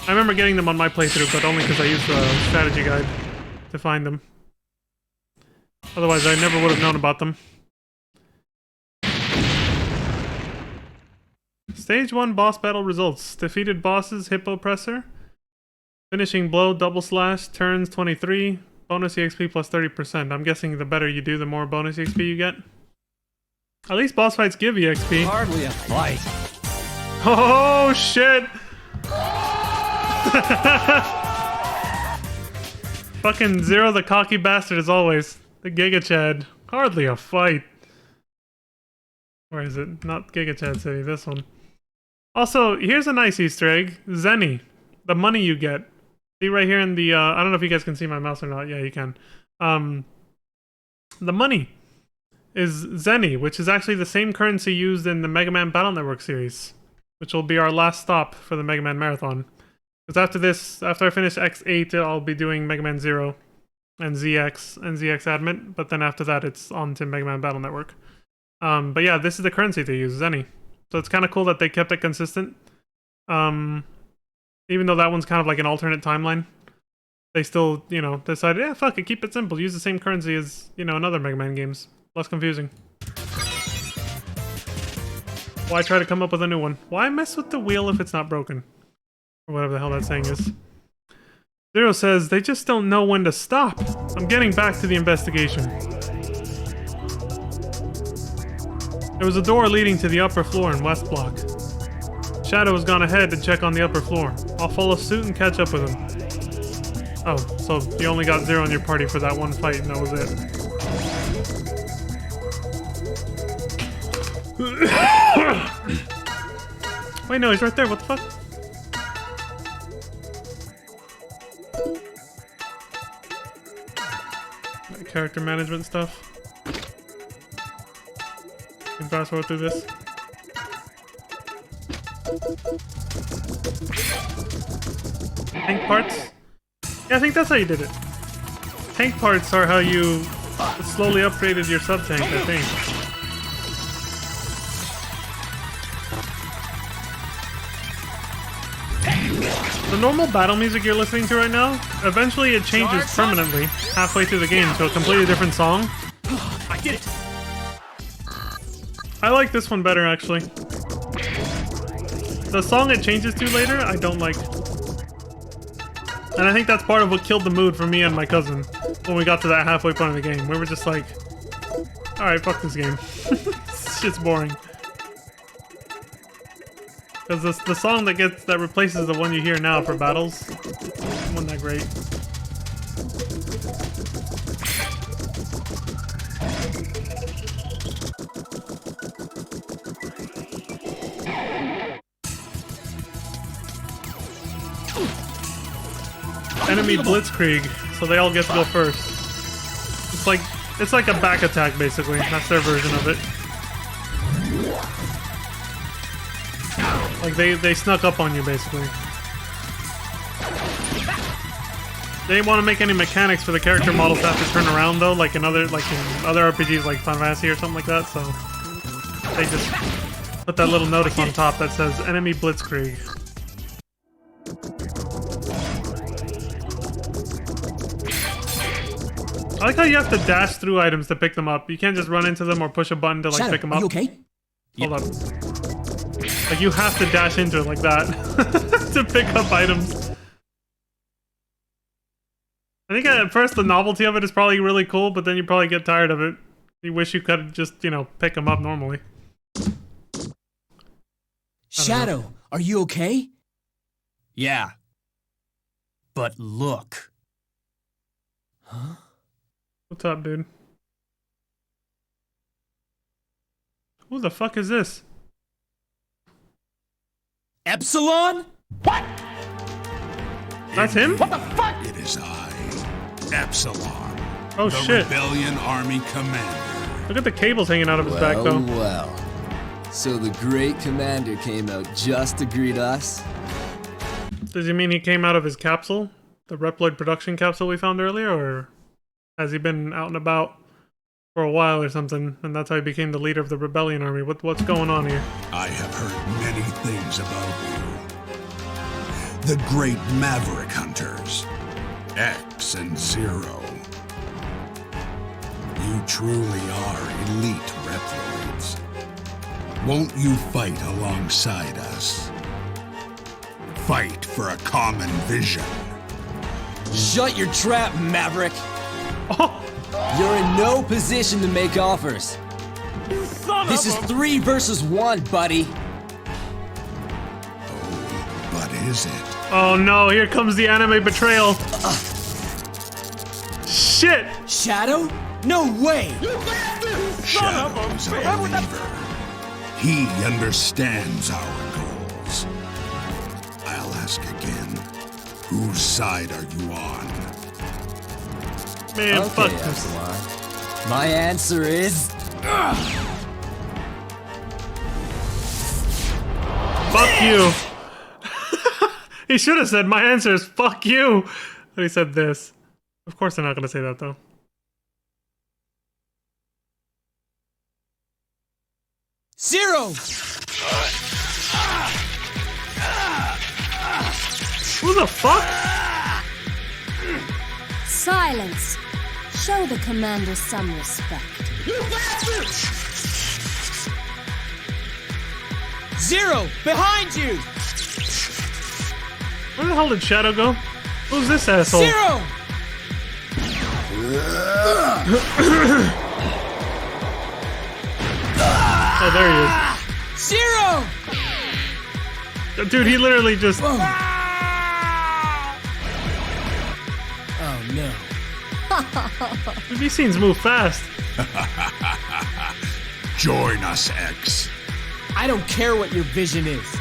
I remember getting them on my playthrough, but only because I used the strategy guide to find them. Otherwise, I never would have known about them. Stage 1 boss battle results. Defeated bosses, Hippo Presser. Finishing blow, double slash, turns 23. Bonus EXP plus 30%. I'm guessing the better you do, the more bonus EXP you get. At least boss fights give EXP. Hardly a fight. Oh shit! Fucking Zero the cocky bastard as always. The Giga Chad. Hardly a fight. Where is it? Not Giga Chad City, this one. Also, here's a nice Easter egg. Zenny. The money you get. See right here in the, I don't know if you guys can see my mouse or not. Yeah, you can. The money is Zenny, which is actually the same currency used in the Mega Man Battle Network series, which will be our last stop for the Mega Man Marathon. Because after this, after I finish X8, I'll be doing Mega Man 0 and ZX and ZX Admit, but then after that, it's on to Mega Man Battle Network. But yeah, this is the currency they use, Zenny. So it's kind of cool that they kept it consistent. Even though that one's kind of like an alternate timeline, they still, you know, decided, yeah, fuck it, keep it simple. Use the same currency as, you know, in other Mega Man games. Less confusing. Why try to come up with a new one? Why mess with the wheel if it's not broken? Or whatever the hell that saying is. Zero says, they just don't know when to stop. I'm getting back to the investigation. There was a door leading to the upper floor in West Block. Shadow has gone ahead to check on the upper floor. I'll follow suit and catch up with him. Oh, so you only got Zero in your party for that one fight and that was it. Wait, no, he's right there. What the fuck? character management stuff. Can fast forward through this. Tank parts? Yeah, I think that's how you did it. Tank parts are how you slowly upgraded your sub-tank, I think. The normal battle music you're listening to right now, eventually it changes permanently halfway through the game to a completely different song. I did it! I like this one better, actually. The song it changes to later, I don't like. And I think that's part of what killed the mood for me and my cousin when we got to that halfway point of the game. We were just like, alright, fuck this game. This shit's boring. Because the song that replaces the one you hear now for battles wasn't that great. Enemy Blitzkrieg, so they all get to go first. It's like a back attack basically. That's their version of it. Like they snuck up on you basically. They didn't want to make any mechanics for the character models to have to turn around though, like in other RPGs like Final Fantasy or something like that. So they just put that little notice on top that says Enemy Blitzkrieg. I like how you have to dash through items to pick them up. You can't just run into them or push a button to like Shadow, pick them are up. you okay? Hold up. Like you have to dash into it like that to pick up items. I think at first the novelty of it is probably really cool, but then you probably get tired of it. You wish you could just, you know, pick them up normally. Shadow, are you okay? Yeah. But look. Huh? What's up, dude? Who the fuck is this? Epsilon? That's him? It is I, Epsilon, Oh the shit. Rebellion Army Commander. Look at the cables hanging out of his back though. Well. So the great commander came out just to greet us? Does he mean he came out of his capsule? The Reploid production capsule we found earlier? Or has he been out and about for a while or something, and that's how he became the leader of the Rebellion Army? What's going on here? I have heard many things about you. The great Maverick Hunters, X and Zero. You truly are elite Reploids. Won't you fight alongside us? Fight for a common vision. Shut your trap, Maverick! Oh! You're in no position to make offers. This is 3 versus 1, buddy. Oh, but is it? Oh no, here comes the anime betrayal. Shit! Shadow? No way! Shadow's a believer. He understands our goals. I'll ask again. Whose side are you on? Man, Okay, fuck this. Epsilon. My answer is... Fuck you. He should have said, my answer is fuck you. But he said this. Of course they're not going to say that though. Zero! Who the fuck? Silence. Show the commander some respect. Zero! Behind you! Where the hell did Shadow go? Who's this asshole? Zero! Oh, there he Zero! is. Dude, he literally just... Oh no. These scenes move fast. Join us, X. I don't care what your vision is.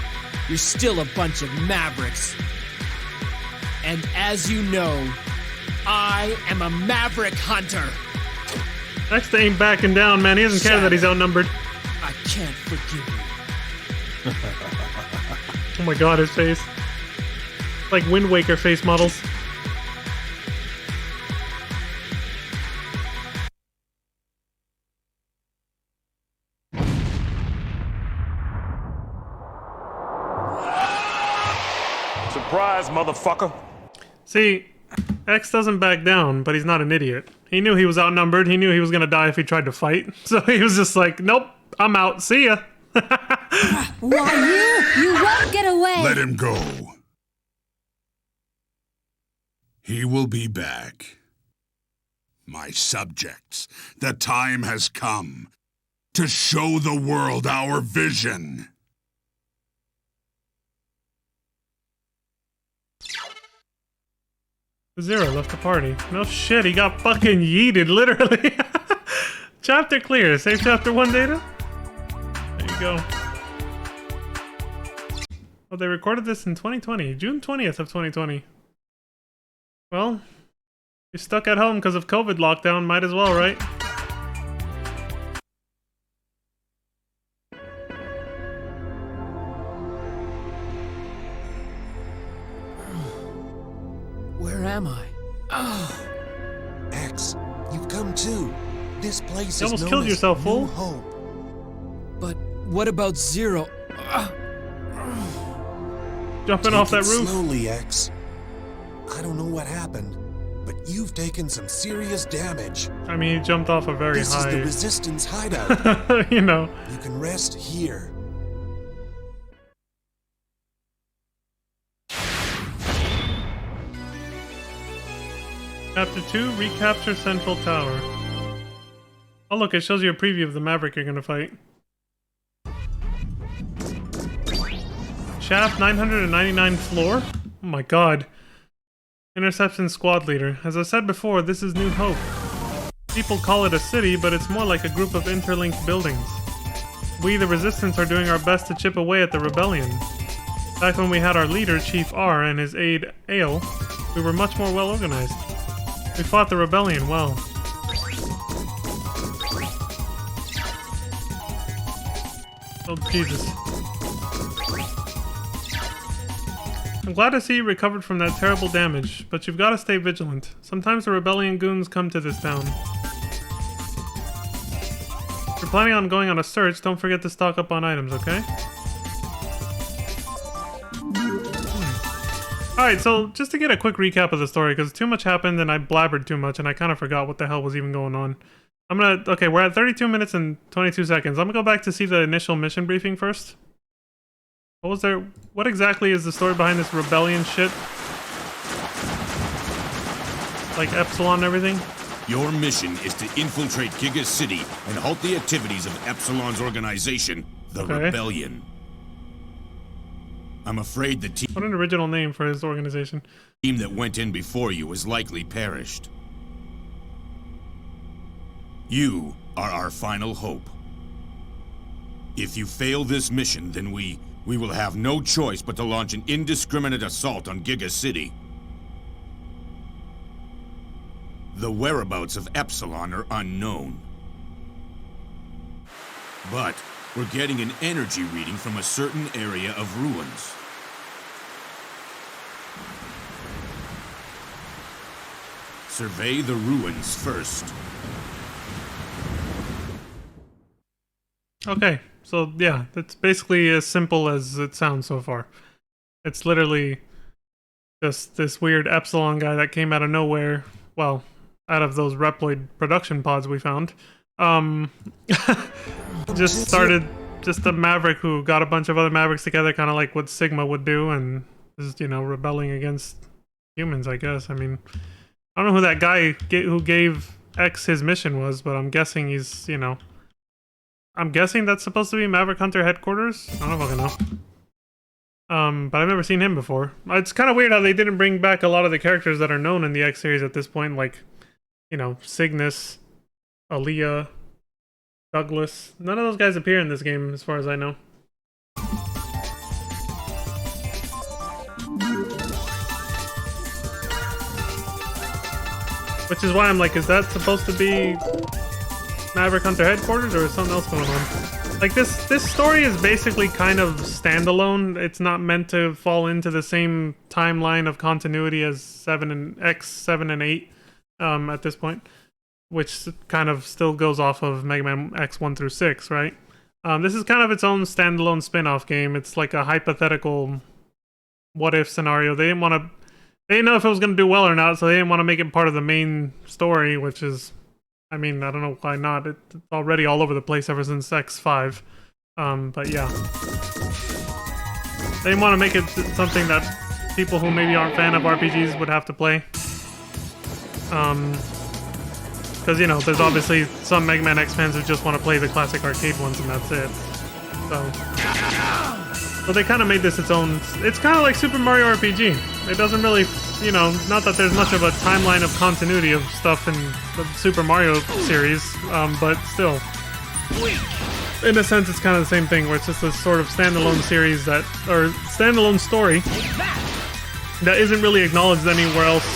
You're still a bunch of mavericks. And as you know, I am a maverick hunter. X ain't backing down, man. He doesn't care that he's outnumbered. I can't forgive you. Oh my god, his face. Like Wind Waker face models. Surprise, motherfucker. See, X doesn't back down, but he's not an idiot. He knew he was outnumbered. He knew he was gonna die if he tried to fight. So he was just like, nope, I'm out. See ya. Why you won't get away. Let him go. He will be back. My subjects, the time has come to show the world our vision. Zero left the party. No shit, he got fucking yeeted, literally. Chapter clear. Save chapter 1 data? There you go. Oh, they recorded this in 2020. June 20th of 2020. Well, you're stuck at home because of COVID lockdown. Might as well, right? Where am I? X, you've come too. This place You is almost known killed as yourself, New fool. Hope. But what about Zero? Jumping off that Take it roof. slowly, X. I don't know what happened, but you've taken some serious damage. I mean, he jumped off a very This is the high... Resistance hideout. you know. You can rest here. Chapter 2, Recapture Central Tower. Oh look, it shows you a preview of the Maverick you're gonna fight. Shaft 999 floor? Oh my god. Interception squad leader. As I said before, this is New Hope. People call it a city, but it's more like a group of interlinked buildings. We, the Resistance, are doing our best to chip away at the rebellion. Back when we had our leader, Chief R, and his aide, Ale, we were much more well organized. We fought the rebellion well. Oh, Jesus. I'm glad to see you recovered from that terrible damage, but you've got to stay vigilant. Sometimes the rebellion goons come to this town. If you're planning on going on a search, don't forget to stock up on items, okay? Alright, so just to get a quick recap of the story, because too much happened and I blabbered too much and I kind of forgot what the hell was even going on. Okay, we're at 32 minutes and 22 seconds. I'm gonna go back to see the initial mission briefing first. What was there? What exactly is the story behind this rebellion shit? Like Epsilon and everything? Your mission is to infiltrate Giga City and halt the activities of Epsilon's organization, the Okay. Rebellion. I'm afraid the What an original name for his organization. team that went in before you has likely perished. You are our final hope. If you fail this mission, then we will have no choice but to launch an indiscriminate assault on Giga City. The whereabouts of Epsilon are unknown. But we're getting an energy reading from a certain area of ruins. Survey the ruins first. Okay, so yeah, it's basically as simple as it sounds so far. It's literally just this weird Epsilon guy that came out of nowhere. Well, out of those Reploid production pods we found. Just started just a Maverick who got a bunch of other Mavericks together, kind of like what Sigma would do, and is, you know, rebelling against humans, I guess. I mean, I don't know who that guy who gave X his mission was, but I'm guessing he's, you know, I'm guessing that's supposed to be Maverick Hunter headquarters. I don't fucking know. But I've never seen him before. It's kind of weird how they didn't bring back a lot of the characters that are known in the X series at this point, like, you know, Cygnus, Aaliyah, Douglas. None of those guys appear in this game, as far as I know. Which is why I'm like, is that supposed to be Maverick Hunter headquarters, or is something else going on? Like this story is basically kind of standalone. It's not meant to fall into the same timeline of continuity as 7 and 8 at this point, which kind of still goes off of Mega Man X 1 through 6, right? This is kind of its own standalone spin-off game. It's like a hypothetical what-if scenario. They didn't know if it was going to do well or not, so they didn't want to make it part of the main story, which is, I mean, I don't know why not. It's already all over the place ever since X5. But yeah. They want to make it something that people who maybe aren't fan of RPGs would have to play. Because, you know, there's obviously some Mega Man X fans who just want to play the classic arcade ones and that's it. So they kind of made this its own... It's kind of like Super Mario RPG. It doesn't really... You know, not that there's much of a timeline of continuity of stuff in the Super Mario series, but still. In a sense, it's kind of the same thing, where it's just a sort of standalone series that... Or standalone story that isn't really acknowledged anywhere else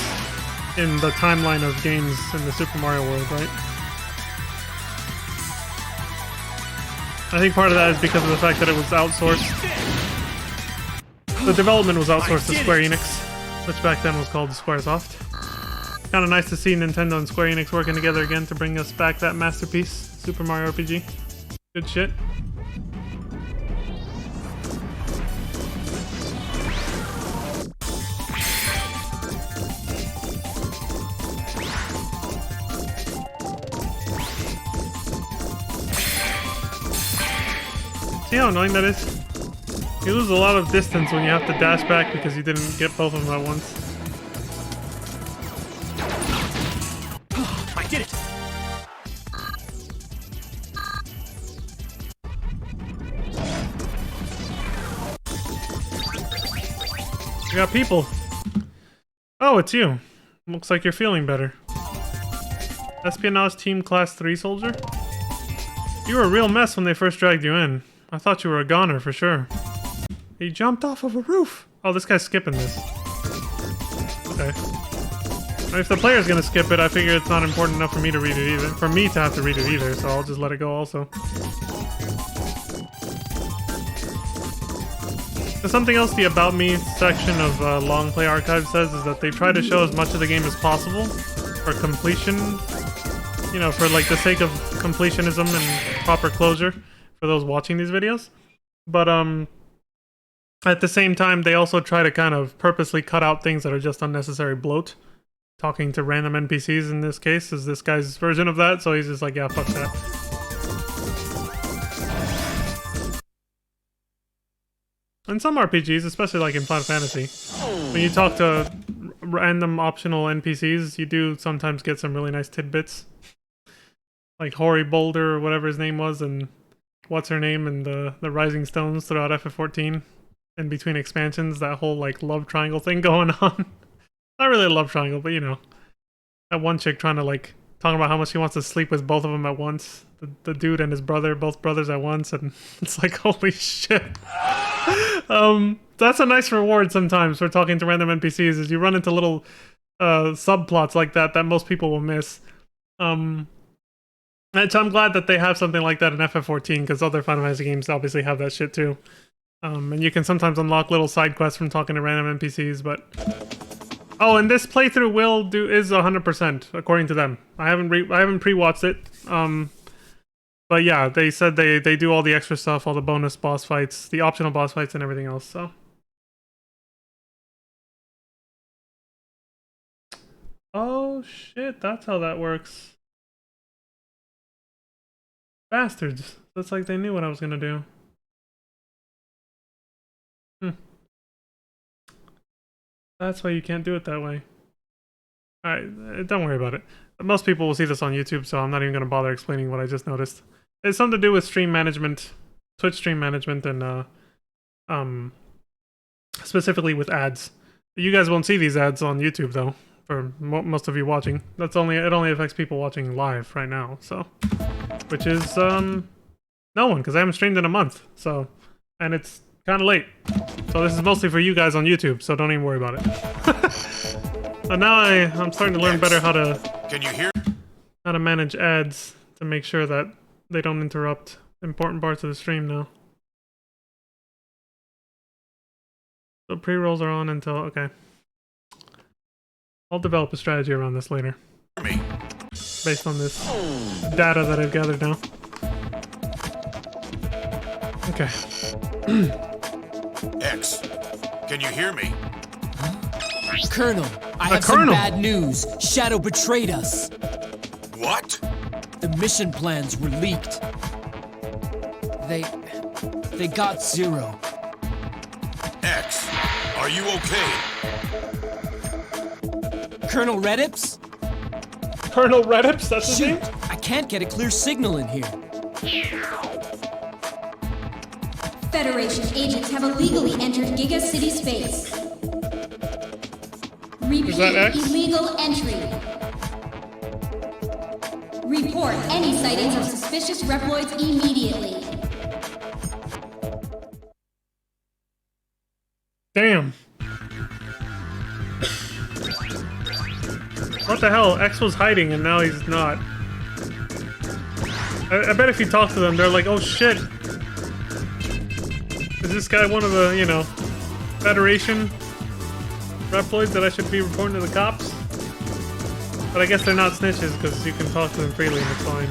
in the timeline of games in the Super Mario world, right? I think part of that is because of the fact that it was outsourced. The development was outsourced to Square Enix, which back then was called Squaresoft. Kind of nice to see Nintendo and Square Enix working together again to bring us back that masterpiece, Super Mario RPG. Good shit. See how annoying that is? You lose a lot of distance when you have to dash back because you didn't get both of them at once. I did it! We got people. Oh, it's you. Looks like you're feeling better. Espionage Team Class 3 soldier? You were a real mess when they first dragged you in. I thought you were a goner for sure. He jumped off of a roof. Oh, this guy's skipping this. Okay. If the player's gonna skip it, I figure it's not important enough for me to read it either. For me to have to read it either, so I'll just let it go also. There's something else the About Me section of Long Play Archive says is that they try to show as much of the game as possible for completion. You know, for like the sake of completionism and proper closure for those watching these videos. But at the same time, they also try to kind of purposely cut out things that are just unnecessary bloat. Talking to random NPCs in this case is this guy's version of that, so he's just like, yeah, fuck that. In some RPGs, especially like in Final Fantasy, when you talk to random optional NPCs, you do sometimes get some really nice tidbits. Like Hori Boulder or whatever his name was, and what's her name, and the Rising Stones throughout FF14. In between expansions, that whole like love triangle thing going on. Not really a love triangle, but you know, that one chick trying to like talking about how much she wants to sleep with both of them at once. The dude and his brother, both brothers at once, and it's like, holy shit. That's a nice reward sometimes for talking to random NPCs, is you run into little subplots like that most people will miss. And so I'm glad that they have something like that in FF14, because other Final Fantasy games obviously have that shit too. And you can sometimes unlock little side quests from talking to random NPCs, but... Oh, and this playthrough is 100%, according to them. I haven't pre-watched it. But yeah, they said they do all the extra stuff, all the bonus boss fights, the optional boss fights, and everything else, so... Oh shit, that's how that works. Bastards. Looks like they knew what I was gonna do. That's why you can't do it that way. Alright, don't worry about it. Most people will see this on YouTube, so I'm not even going to bother explaining what I just noticed. It's something to do with stream management, Twitch stream management, and specifically with ads. You guys won't see these ads on YouTube, though, for most of you watching. It only affects people watching live right now, so... Which is, no one, because I haven't streamed in a month, so... And it's kind of late. So this is mostly for you guys on YouTube, so don't even worry about it. But now I'm starting to learn better how to... Can you hear? How to manage ads. to make sure that they don't interrupt important parts of the stream now. So pre-rolls are on until... okay. I'll develop a strategy around this later. Based on this data that I've gathered now. Okay. X, can you hear me? Colonel, I have some bad news. Shadow betrayed us. What? The mission plans were leaked. They got Zero. X, are you okay? Colonel Redips? Colonel Redips, that's his name? I can't get a clear signal in here. Federation agents have illegally entered Giga City space. Repeat, Is that X? illegal entry. Report any sightings of suspicious Reploids immediately. Damn. What the hell? X was hiding and now he's not. I bet if you talk to them, they're like, oh shit. Is this guy one of the, you know, Federation Reploids that I should be reporting to the cops? But I guess they're not snitches because you can talk to them freely and it's fine.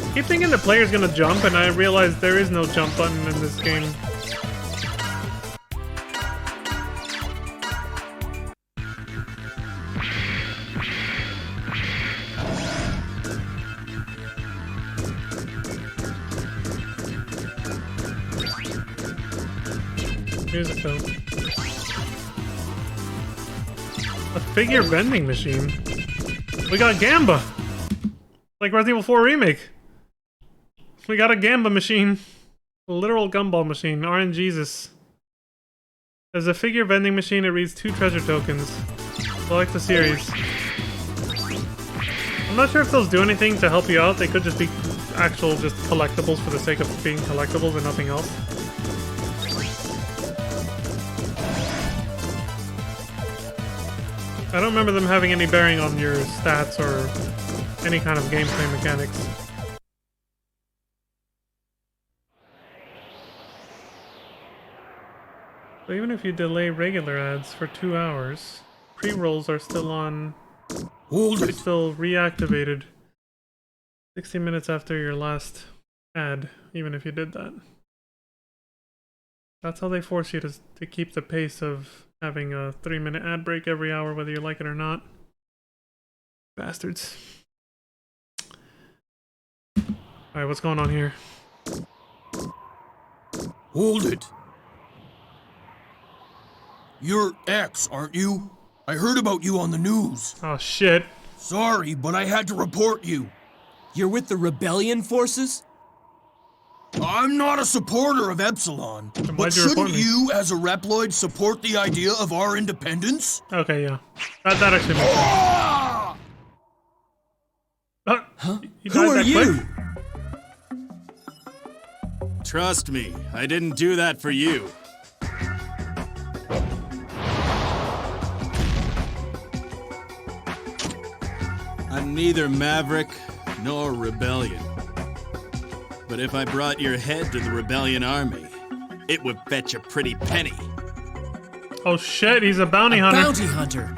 I keep thinking the player's gonna jump and I realize there is no jump button in this game. Music though. A figure vending machine. We got Gamba! Like Resident Evil 4 Remake. We got a Gamba machine. A literal gumball machine. RNGesus. As a figure vending machine, it reads 2 treasure tokens. Select the series. I'm not sure if those do anything to help you out. They could just be actual just collectibles for the sake of being collectibles and nothing else. I don't remember them having any bearing on your stats or any kind of gameplay mechanics. So even if you delay regular ads for 2 hours, pre-rolls are still on. They're still reactivated 60 minutes after your last ad, even if you did that. That's how they force you to keep the pace of having a 3-minute ad break every hour, whether you like it or not. Bastards. Alright, what's going on here? Hold it. You're X, aren't you? I heard about you on the news. Oh shit. Sorry, but I had to report you. You're with the rebellion forces? I'm not a supporter of Epsilon, but shouldn't you, as a Reploid, support the idea of our independence? Okay, yeah. That actually makes sense. Huh? Who are you? Trust me, I didn't do that for you. I'm neither Maverick nor Rebellion. But if I brought your head to the Rebellion army, it would fetch a pretty penny. Oh shit, he's a bounty hunter. Bounty hunter.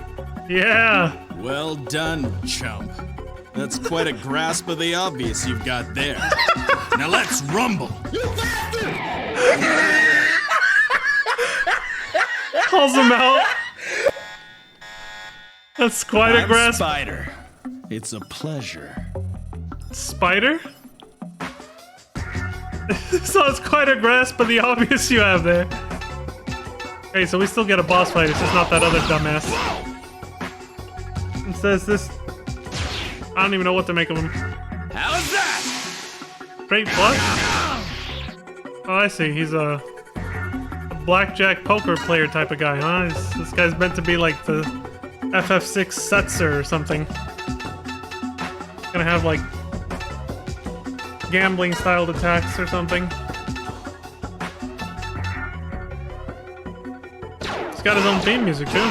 Yeah. Well done, chump. That's quite a grasp of the obvious you've got there. Now let's rumble. Calls him out. That's quite a grasp. Spider. It's a pleasure. Spider? So it's quite a grasp of the obvious you have there. Okay, so we still get a boss fight, it's just not that other dumbass. It says this... I don't even know what to make of him. How's that? Great plus? Oh, I see, he's a blackjack poker player type of guy, huh? This guy's meant to be like the FF6 Setzer or something. Gonna have like gambling styled attacks or something. He's got his own theme music too.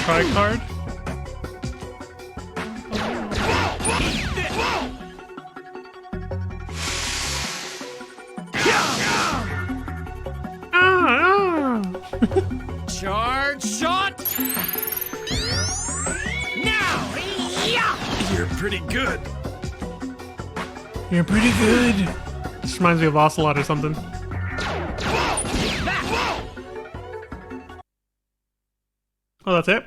Tricard? Charge shot! Now! You're pretty good. You're pretty good. This reminds me of Ocelot or something. Oh, that's it?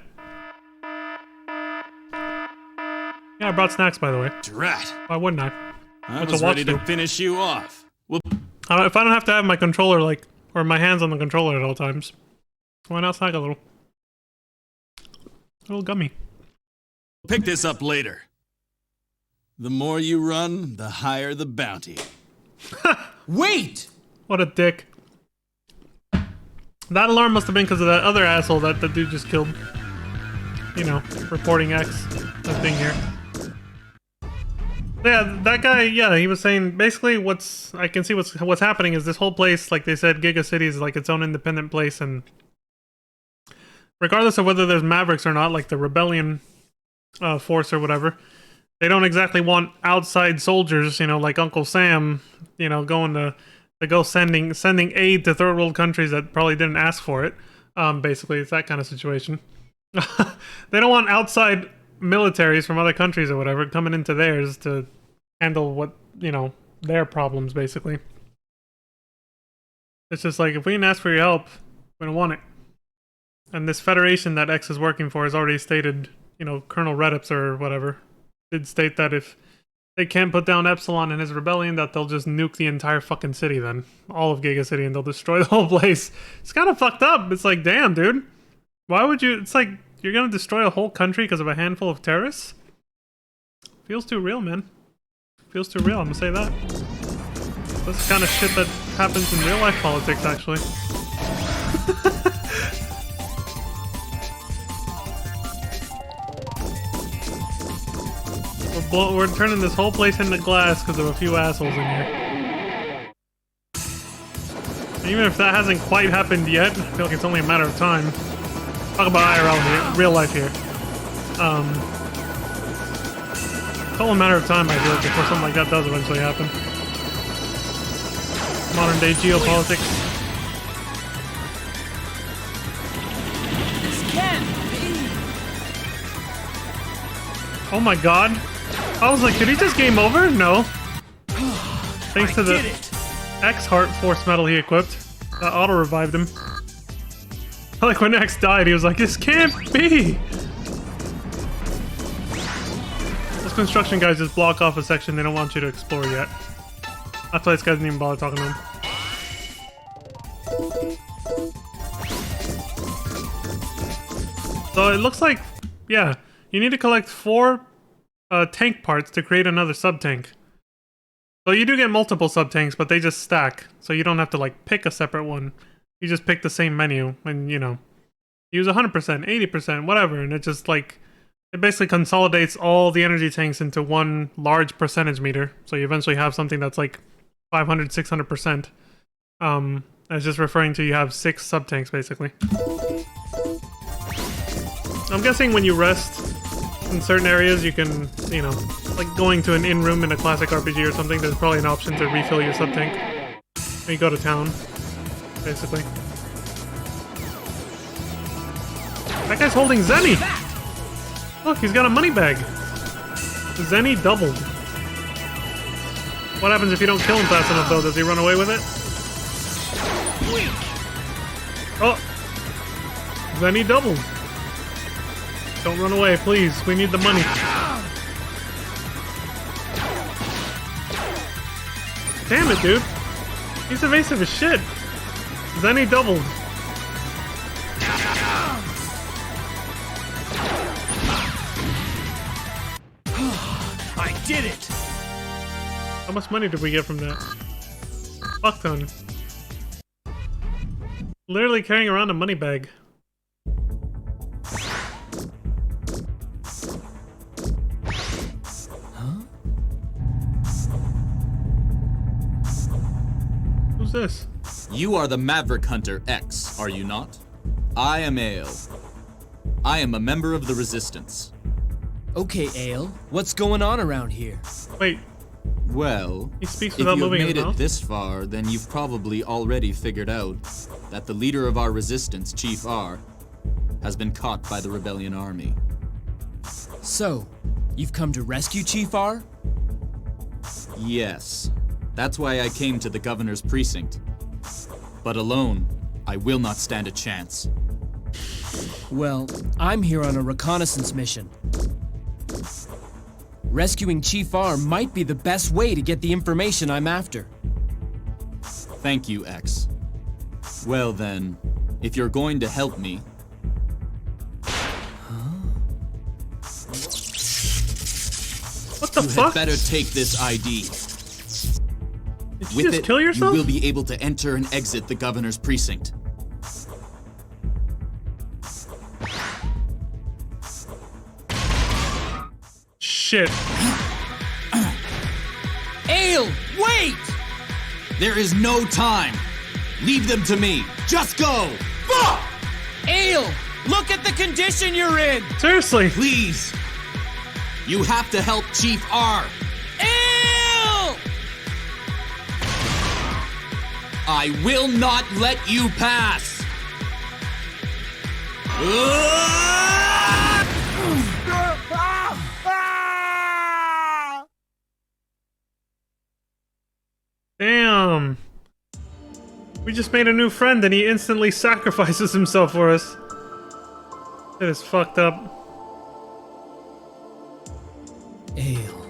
Yeah, I brought snacks, by the way. Drat. Why wouldn't I? I What's was a watch ready to do? finish you off. Well, If I don't have to have my controller, like, or my hands on the controller at all times, why not snack a little? A little gummy. pick this up later. The more you run, the higher the bounty. Wait! What a dick. That alarm must have been because of that other asshole that the dude just killed. You know, reporting X, that thing here. Yeah, that guy, yeah, he was saying, basically I can see what's happening is this whole place, like they said, Giga City is like its own independent place, and regardless of whether there's Mavericks or not, like the Rebellion force or whatever, they don't exactly want outside soldiers, you know, like Uncle Sam, you know, going to go sending aid to third world countries that probably didn't ask for it. Basically, it's that kind of situation. They don't want outside militaries from other countries or whatever coming into theirs to handle what, you know, their problems, basically. It's just like, if we didn't ask for your help, we don't want it. And this Federation that X is working for has already stated, you know, Colonel Redips or whatever, did state that if they can't put down Epsilon and his rebellion, that they'll just nuke the entire fucking city then. All of Giga City, and they'll destroy the whole place. It's kind of fucked up. It's like, damn, dude. Why would you... It's like, you're gonna destroy a whole country because of a handful of terrorists? Feels too real, man. Feels too real, I'm gonna say that. That's the kind of shit that happens in real life politics, actually. We're turning this whole place into glass because of a few assholes in here. And even if that hasn't quite happened yet, I feel like it's only a matter of time. Talk about IRL here, real life here. It's only a matter of time, I feel like, before something like that does eventually happen. Modern day geopolitics. This can't be. Oh my god. I was like, did he just game over? No. Thanks to the X-Heart Force Metal he equipped. That auto-revived him. Like when X died, he was like, this can't be! Those construction guys just block off a section they don't want you to explore yet. That's why this guy didn't even bother talking to him. So it looks like, yeah, you need to collect 4 tank parts to create another sub-tank. So you do get multiple sub-tanks, but they just stack. So you don't have to like pick a separate one. You just pick the same menu and, you know, use 100%, 80%, whatever. And it just like, it basically consolidates all the energy tanks into one large percentage meter. So you eventually have something that's like 500, 600%. It's just referring to you have 6 sub-tanks basically. I'm guessing when you rest in certain areas, you can, you know, like going to an in-room in a classic RPG or something, there's probably an option to refill your sub-tank when you go to town, basically. That guy's holding Zenny! Look, he's got a money bag. Zenny doubled. What happens if you don't kill him fast enough, though? Does he run away with it? Oh! Zenny doubled. Don't run away, please. We need the money. Damn it, dude. He's evasive as shit. Zenny doubled. I did it! How much money did we get from that? Fuck ton. Literally carrying around a money bag. Who's this? You are the Maverick Hunter X, are you not? I am Ale. I am a member of the Resistance. Okay, Ale, what's going on around here? Wait, Well, he speaks if without you've moving his made it mouth? this far, then you've probably already figured out that the leader of our resistance, Chief R, has been caught by the Rebellion Army. So, you've come to rescue Chief R? Yes, that's why I came to the Governor's precinct. But alone, I will not stand a chance. Well, I'm here on a reconnaissance mission. Rescuing Chief R might be the best way to get the information I'm after. Thank you, X. Well then, if you're going to help me... What the you fuck? had better take this ID. Did you With just it, kill yourself? you will be able to enter and exit the Governor's precinct. Shit. Ale, wait! There is no time! Leave them to me! Just go! Fuck! Ale, look at the condition you're in! Seriously. Please! You have to help Chief R! Ale! I will not let you pass! Damn. We just made a new friend and he instantly sacrifices himself for us. That is fucked up. Ale.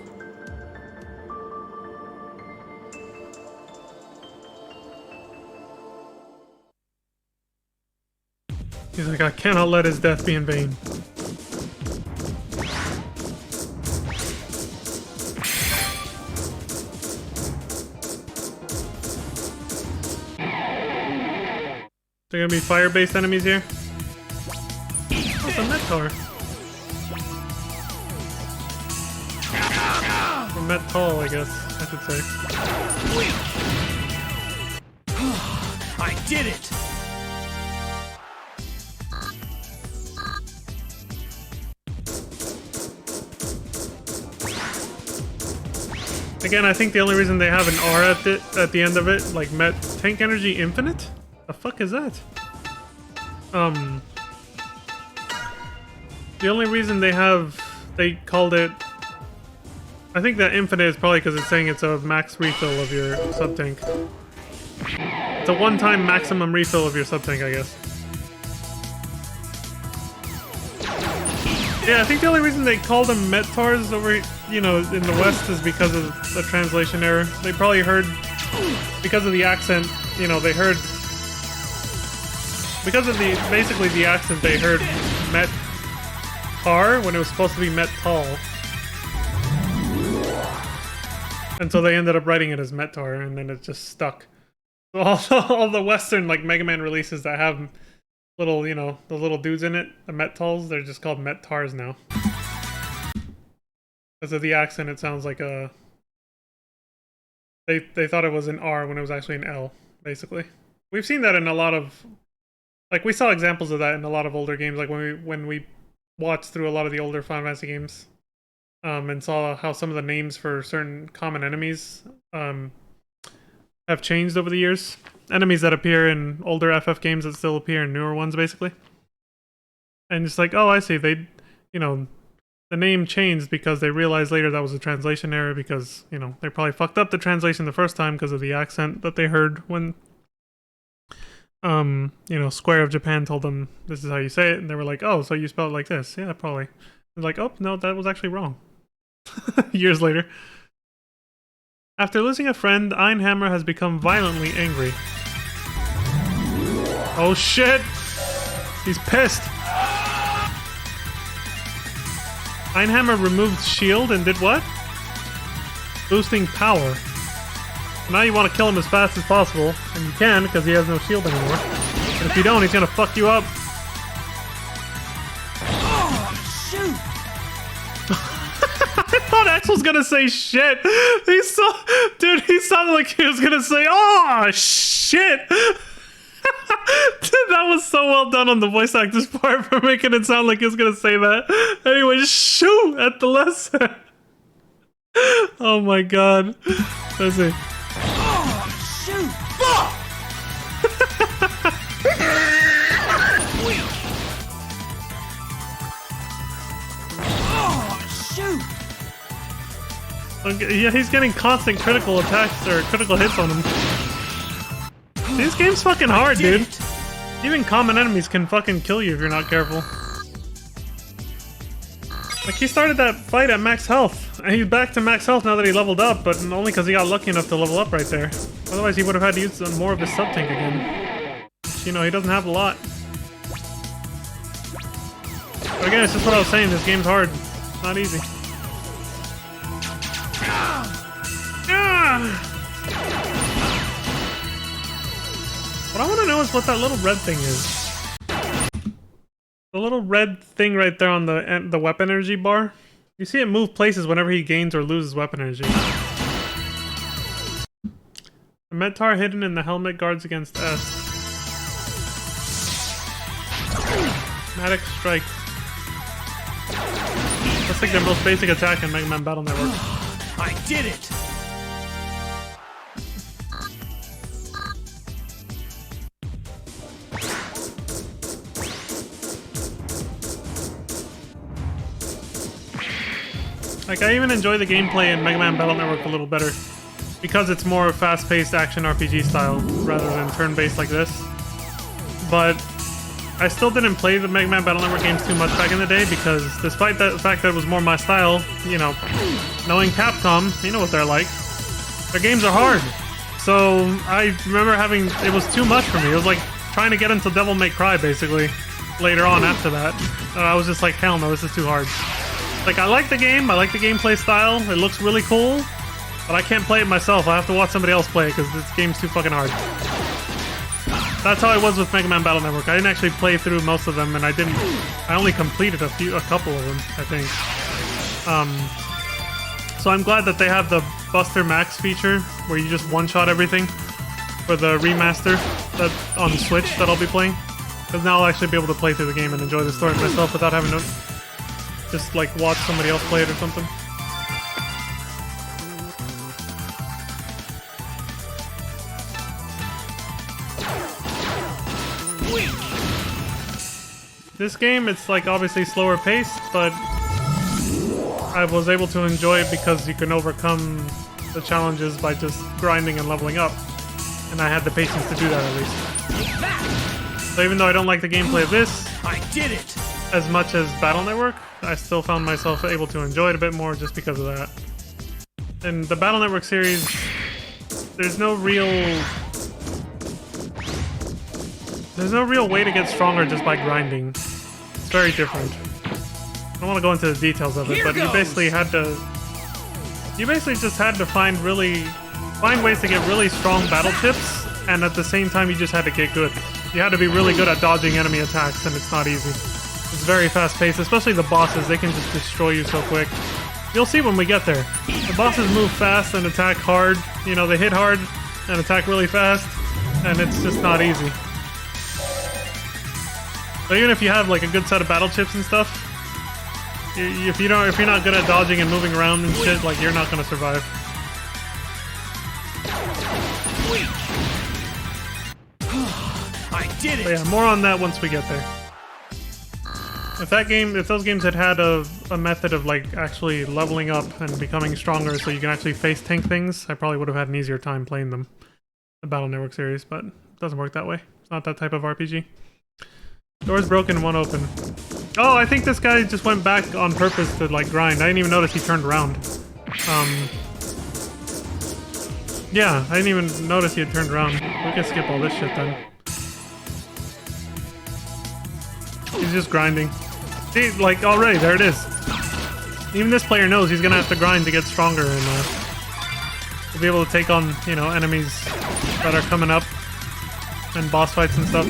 He's like, I cannot let his death be in vain. There gonna be fire-based enemies here? Oh, it's a Mettaur. Or Metal, I guess I should say. I did it! Again, I think the only reason they have an R at the end of it, like Met Tank Energy Infinite? The fuck is that? The only reason they called it... I think that Infinite is probably because it's saying it's a max refill of your sub-tank. It's a one-time maximum refill of your sub-tank, I guess. Yeah, I think the only reason they call them Mettaurs over, you know, in the West is because of the translation error. They probably heard, because of the accent, you know, they heard, because of basically the accent, they heard Met-tar when it was supposed to be Met-tall. And so they ended up writing it as Mettaur, and then it just stuck. So all the Western, like, Mega Man releases that have little, you know, the little dudes in it, the Met-tals, they're just called Met-tars now. Because of the accent, it sounds like a... They thought it was an R when it was actually an L, basically. We've seen that in a lot of... Like, we saw examples of that in a lot of older games, like when we watched through a lot of the older Final Fantasy games. And saw how some of the names for certain common enemies have changed over the years. Enemies that appear in older FF games that still appear in newer ones, basically. And it's like, oh, I see. They, you know, the name changed because they realized later that was a translation error because, you know, they probably fucked up the translation the first time because of the accent that they heard when, you know, Square of Japan told them this is how you say it. And they were like, oh, so you spell it like this. Yeah, probably. They're like, oh, no, that was actually wrong. Years later. After losing a friend, Einhammer has become violently angry. Oh shit! He's pissed! Einhammer removed shield and did what? Boosting power. Now you want to kill him as fast as possible, and you can because he has no shield anymore. But if you don't, he's gonna fuck you up. Oh, shoot! I thought X was gonna say shit. Dude, he sounded like he was gonna say, "Oh shit." That was so well done on the voice actor's part for making it sound like he was gonna say that. Anyway, shoot at the lesson. Oh my god. Let's see. Oh, shoot! Oh, shoot! Okay, yeah, he's getting constant critical attacks or critical hits on him. This game's fucking hard, dude. Even common enemies can fucking kill you if you're not careful. Like, he started that fight at max health, and he's back to max health now that he leveled up, but only because he got lucky enough to level up right there. Otherwise, he would have had to use more of his sub-tank again. You know, he doesn't have a lot. But again, it's just what I was saying, this game's hard. It's not easy. What I want to know is what that little red thing is. The little red thing right there on the weapon energy bar. You see it move places whenever he gains or loses weapon energy. The Mentar hidden in the helmet guards against S. Matic Strike. That's like their most basic attack in Mega Man Battle Network. I did it! Like, I even enjoy the gameplay in Mega Man Battle Network a little better because it's more fast-paced action RPG style rather than turn-based like this. But I still didn't play the Mega Man Battle Network games too much back in the day because despite the fact that it was more my style, you know, knowing Capcom, you know what they're like. Their games are hard. So I remember it was too much for me. It was like trying to get into Devil May Cry, basically, later on after that. I was just like, hell no, this is too hard. Like, I like the game, I like the gameplay style, it looks really cool, but I can't play it myself. I have to watch somebody else play it because this game's too fucking hard. That's how I was with Mega Man Battle Network. I didn't actually play through most of them, and I only completed a couple of them, I think. So I'm glad that they have the Buster Max feature, where you just one-shot everything for the remaster that on Switch that I'll be playing. Because now I'll actually be able to play through the game and enjoy the story myself without having to just like watch somebody else play it or something. This game, it's like obviously slower paced, but I was able to enjoy it because you can overcome the challenges by just grinding and leveling up. And I had the patience to do that at least. So even though I don't like the gameplay of this, I did it! As much as Battle Network, I still found myself able to enjoy it a bit more just because of that. In the Battle Network series, there's no real way to get stronger just by grinding. It's very different. I don't want to go into the details of it, but you basically just had to find ways to get really strong battle chips, and at the same time you just had to get good. You had to be really good at dodging enemy attacks, and it's not easy. It's very fast-paced, especially the bosses. They can just destroy you so quick. You'll see when we get there. The bosses move fast and attack hard. You know, they hit hard and attack really fast, and it's just not easy. So even if you have like a good set of battle chips and stuff, if you're not good at dodging and moving around and shit, like, you're not gonna survive. I did it! But yeah, more on that once we get there. If those games had had a method of like actually leveling up and becoming stronger so you can actually face tank things, I probably would have had an easier time playing them. The Battle Network series, but it doesn't work that way. It's not that type of RPG. Door's broken, one open. Oh, I think this guy just went back on purpose to like grind. I didn't even notice he turned around. Yeah, I didn't even notice he had turned around. We can skip all this shit then. He's just grinding. See, like, already, there it is. Even this player knows he's gonna have to grind to get stronger and to be able to take on, you know, enemies that are coming up and boss fights and stuff.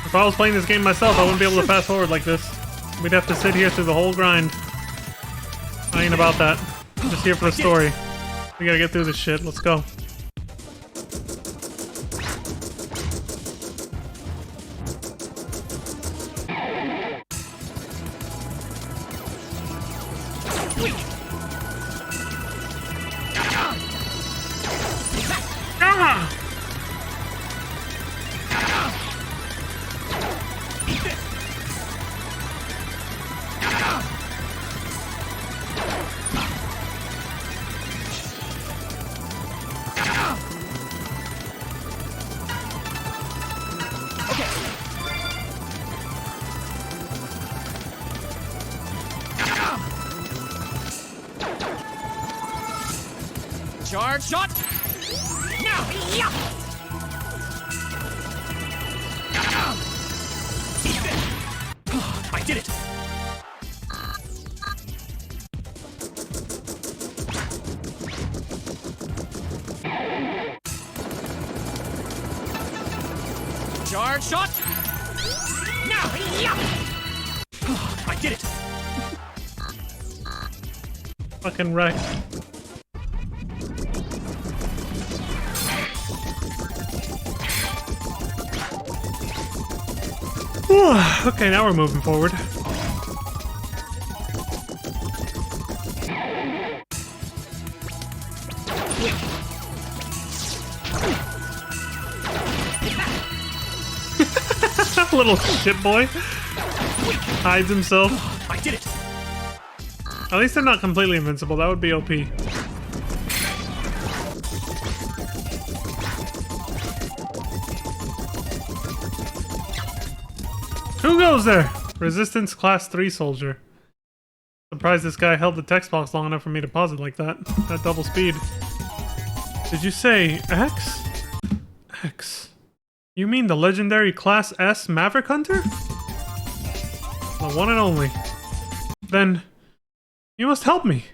If I was playing this game myself, I wouldn't be able to fast forward like this. We'd have to sit here through the whole grind. I ain't about that. I'm just here for the story. We gotta get through this shit. Let's go. Ah! Charge shot! Now! Yeah! I did it! Charge shot! Now! Yeah! I did it! Fucking wreck. Okay, now we're moving forward. Little shit boy hides himself. I did it. At least they're not completely invincible. That would be OP. Who goes there? Resistance Class 3 soldier. Surprised this guy held the text box long enough for me to pause it like that. At double speed. Did you say X? X. You mean the legendary Class S Maverick Hunter? The one and only. Then, you must help me.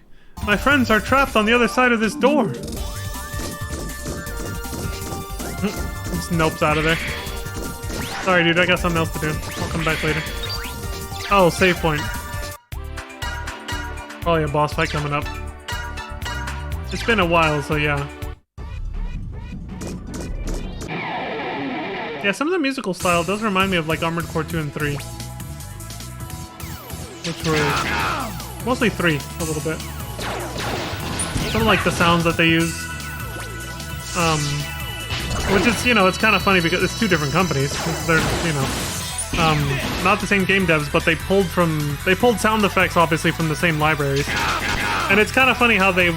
My friends are trapped on the other side of this door. Just nopes out of there. Sorry, dude, I got something else to do. I'll come back later. Oh, save point. Probably a boss fight coming up. It's been a while, so yeah. Yeah, some of the musical style does remind me of like Armored Core 2 and 3. Which were mostly 3, a little bit. Some of like the sounds that they use. Which is, you know, it's kind of funny because it's two different companies. They're, you know, not the same game devs, but they pulled sound effects obviously from the same libraries. And it's kind of funny how they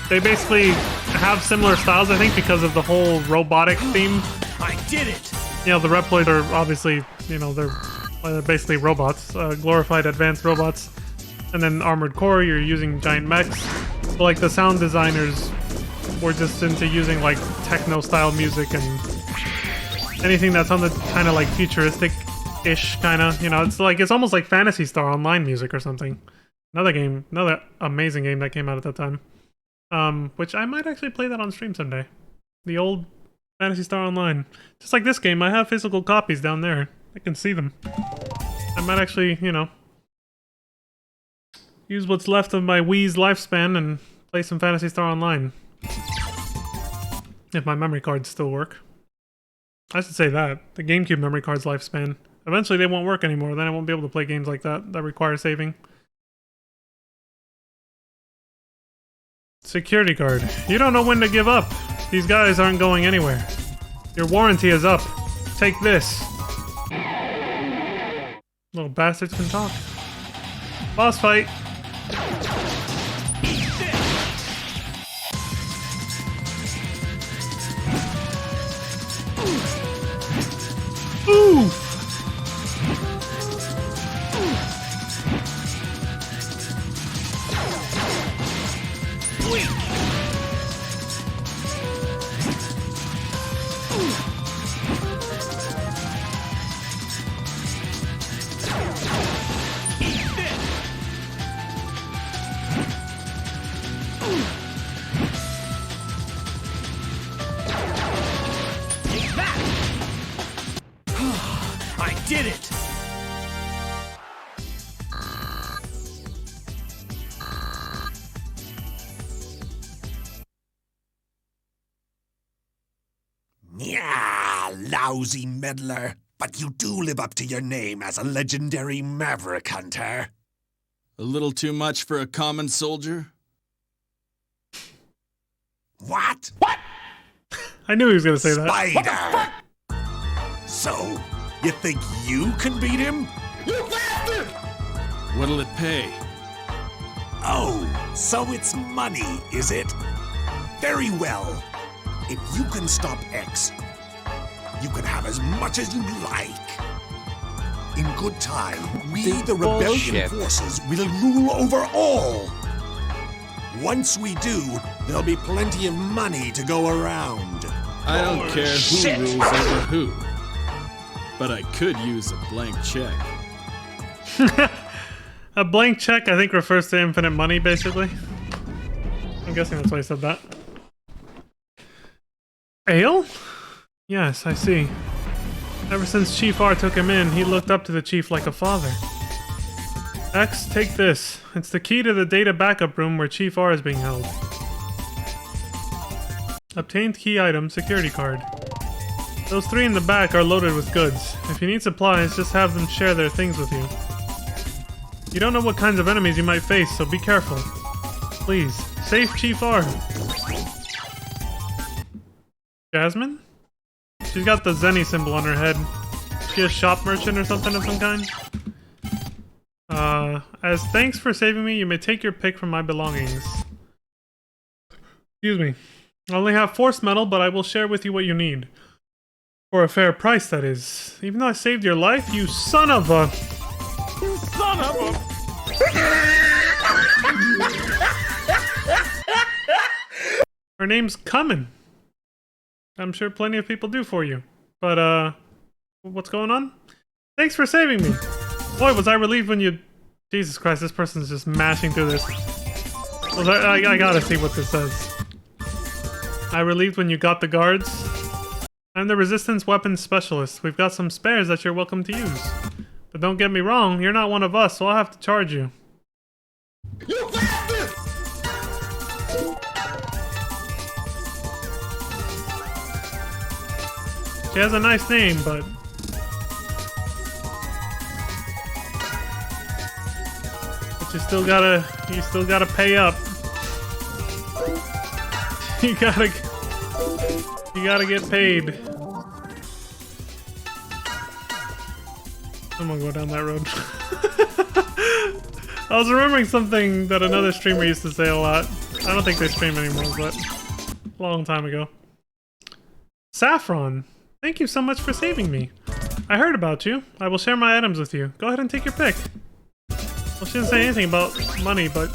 basically have similar styles, I think, because of the whole robotic theme. I did it. You know, the Reploids are obviously, you know, they're basically robots, glorified advanced robots. And then Armored Core, you're using giant mechs. But like the sound designers were just into using like techno style music and anything that's on the kind of like futuristic-ish kind of, you know, it's almost like Phantasy Star Online music or something. Another amazing game that came out at that time. Which I might actually play that on stream someday. The old Phantasy Star Online. Just like this game, I have physical copies down there. I can see them. I might actually, you know, use what's left of my Wii's lifespan and play some Phantasy Star Online. If my memory cards still work. I should say that. The GameCube memory card's lifespan. Eventually they won't work anymore, then I won't be able to play games like that require saving. Security guard. You don't know when to give up. These guys aren't going anywhere. Your warranty is up. Take this. Little bastards can talk. Boss fight. Ooh! I did it! Yeah, lousy meddler. But you do live up to your name as a legendary Maverick Hunter. A little too much for a common soldier? What? I knew he was gonna say that. Spider! So, you think you can beat him? What'll it pay? Oh, so it's money, is it? Very well. If you can stop X, you can have as much as you like. In good time, we, the rebellion forces, will rule over all. Once we do, there'll be plenty of money to go around. I don't care who rules over who. But I could use a blank check. A blank check, I think, refers to infinite money, basically. I'm guessing that's why he said that. Ale? Yes, I see. Ever since Chief R took him in, he looked up to the Chief like a father. X, take this. It's the key to the data backup room where Chief R is being held. Obtained key item, security card. Those 3 in the back are loaded with goods. If you need supplies, just have them share their things with you. You don't know what kinds of enemies you might face, so be careful. Please, save Chief R. Jasmine? She's got the Zenny symbol on her head. She a shop merchant or something of some kind? As thanks for saving me, you may take your pick from my belongings. Excuse me. I only have force metal, but I will share with you what you need. For a fair price, that is. Even though I saved your life, you son of a... You son of a... Her name's Cummin. I'm sure plenty of people do for you. But, what's going on? Thanks for saving me. Boy, was I relieved when you... Jesus Christ, this person's just mashing through this. I gotta see what this says. I relieved when you got the guards. I'm the Resistance Weapons Specialist. We've got some spares that you're welcome to use. But don't get me wrong, you're not one of us, so I'll have to charge you. You got this! She has a nice name, but... But you still gotta pay up. You gotta get paid. I'm gonna go down that road. I was remembering something that another streamer used to say a lot. I don't think they stream anymore, but a long time ago. Saffron, thank you so much for saving me. I heard about you. I will share my items with you. Go ahead and take your pick. Well, she didn't say anything about money, but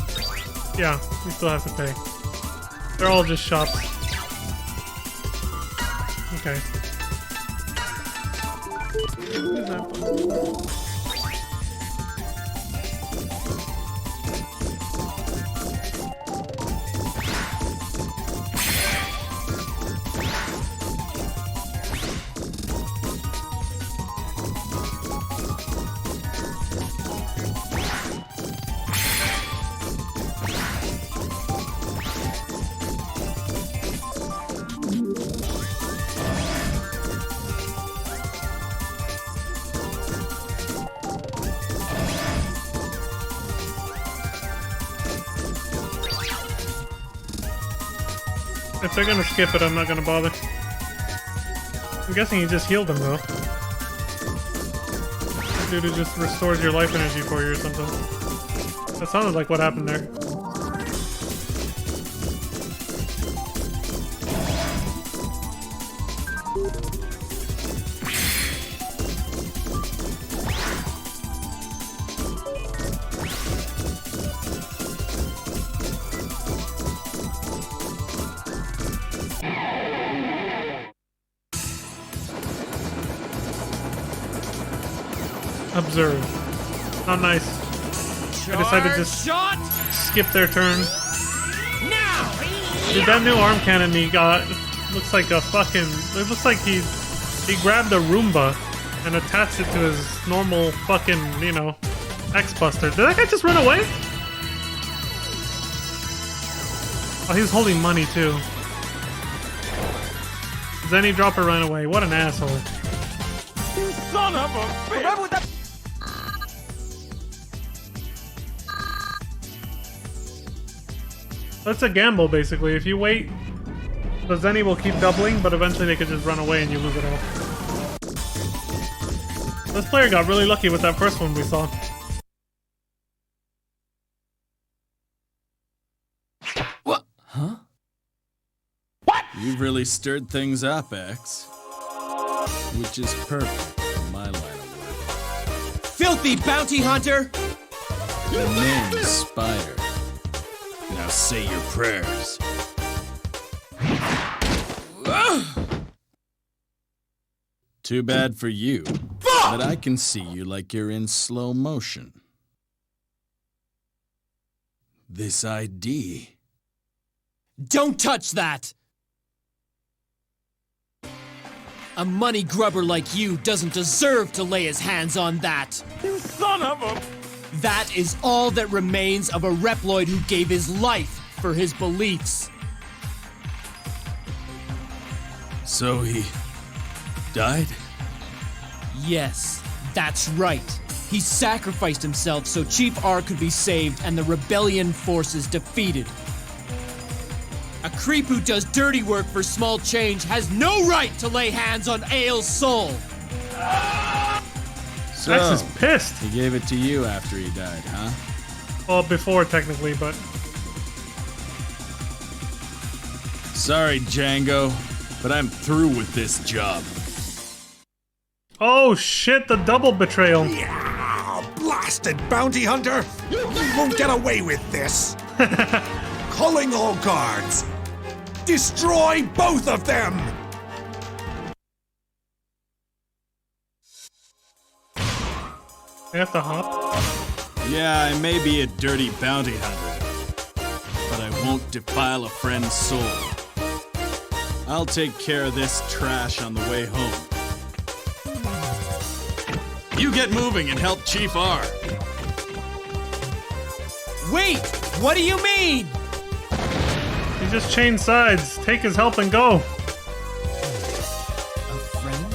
yeah, we still have to pay. They're all just shops. Okay. If they're gonna skip it, I'm not gonna bother. I'm guessing he just healed him, though. Dude, it just restores your life energy for you or something. That sounded like what happened there. Observe. Not nice. I decided to just skip their turn. Dude, that new arm cannon he got looks like a fucking... It looks like he grabbed a Roomba and attached it to his normal fucking, you know, X-Buster. Did that guy just run away? Oh, he was holding money too. Then he dropped or ran away. What an asshole. You son of a bitch! That's a gamble, basically. If you wait, the Zenny will keep doubling, but eventually they could just run away and you lose it all. This player got really lucky with that first one we saw. What? Huh? You've really stirred things up, X. Which is perfect in my line of work. Filthy bounty hunter! The name's Spider. Now say your prayers. Too bad for you, but I can see you like you're in slow motion. This ID. Don't touch that! A money grubber like you doesn't deserve to lay his hands on that. You son of a... That is all that remains of a Reploid who gave his life for his beliefs. So he died? Yes, that's right. He sacrificed himself so Chief R could be saved and the rebellion forces defeated. A creep who does dirty work for small change has no right to lay hands on Ael's soul. So, X is pissed. He gave it to you after he died, huh? Well, before technically, but Sorry, Django, but I'm through with this job. oh shit, the double betrayal. Yeah, blasted bounty hunter! You won't get away with this! Calling all guards! Destroy both of them! I have to hop. Yeah, I may be a dirty bounty hunter, but I won't defile a friend's soul. I'll take care of this trash on the way home. You get moving and help Chief R. Wait! What do you mean? He just changed sides. Take his help and go. A friend?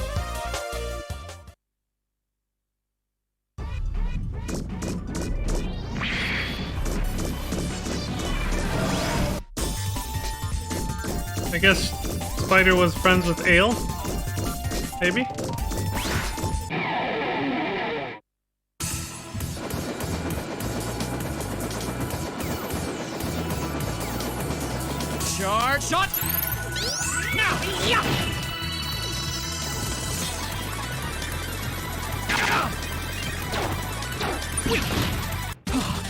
I guess Spider was friends with Ael? Maybe? Charge shot! Now! Yeah!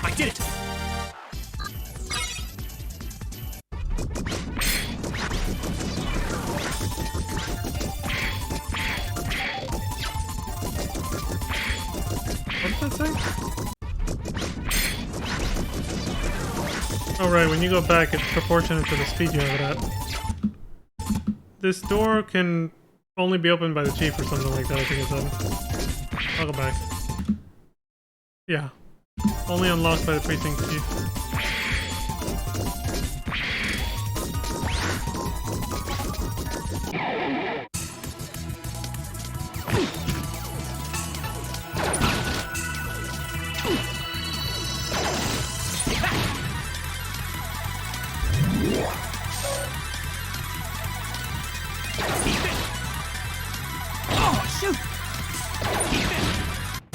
I did it! What's that say? Oh right, when you go back, it's proportionate to the speed you have it at. This door can only be opened by the chief or something like that, I think it said. I'll go back. Yeah. Only unlocked by the precinct chief.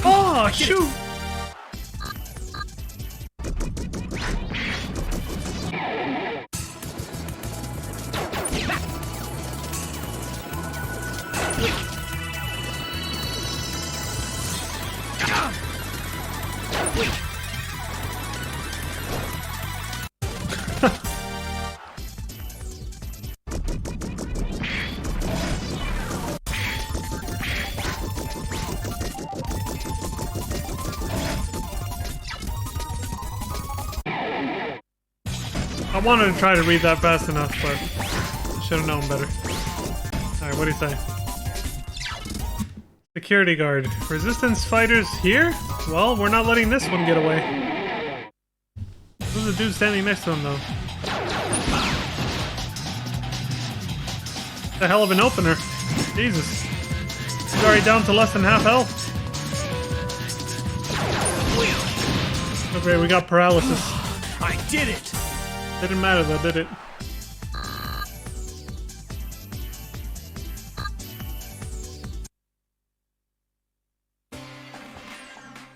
Oh, shoot! I wanted to try to read that fast enough, but should have known better. Alright, what do you say? Security guard. Resistance fighters here? Well, we're not letting this one get away. Who's the dude standing next to him, though? The hell of an opener. Jesus. He's already down to less than half health. Okay, we got paralysis. I did it! Didn't matter though, did it?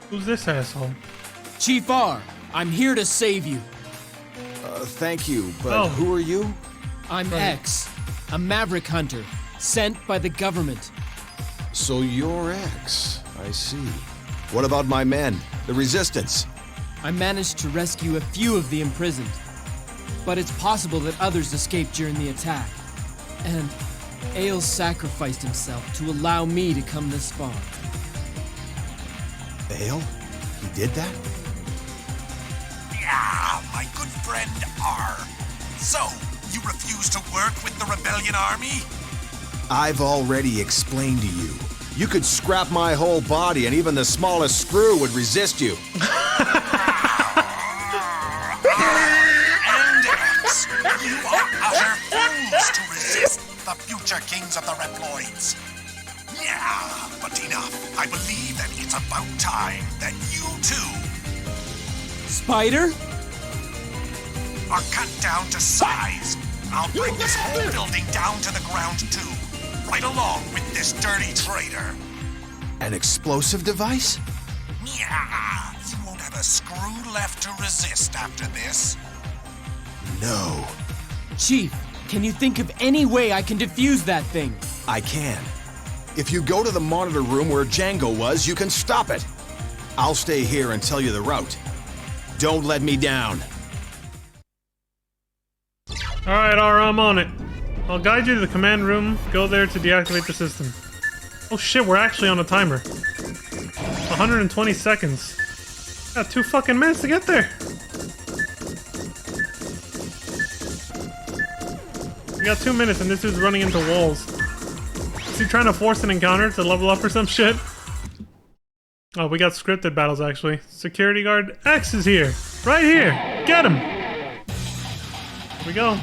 Who's this asshole? Chief R, I'm here to save you. Thank you, but Oh. who are you? I'm X, a maverick hunter, sent by the government. So you're X. I see. What about my men, the Resistance? I managed to rescue a few of the imprisoned, but it's possible that others escaped during the attack. And Ailes sacrificed himself to allow me to come this far. Ale? He did that? Yeah, my good friend R. So, you refuse to work with the Rebellion Army? I've already explained to you. You could scrap my whole body and even the smallest screw would resist you. And X, you are utter fools to resist the future kings of the Reploids. Yeah, but enough. I believe that it's about time that you too Spider? are cut down to size. I'll bring this whole building down to the ground too, right along with this dirty traitor. An explosive device? Yeah, you won't have a screw left to resist after this. No. Chief, can you think of any way I can defuse that thing? I can. If you go to the monitor room where Django was, you can stop it. I'll stay here and tell you the route. Don't let me down. Alright, Ara, I'm on it. I'll guide you to the command room. Go there to deactivate the system. Oh shit, we're actually on a timer. 120 seconds. Got 2 fucking minutes to get there. We got 2 minutes and this dude's running into walls. Is he trying to force an encounter to level up or some shit? Oh, we got scripted battles actually. Security guard X is here. Right here. Get him. Here we go.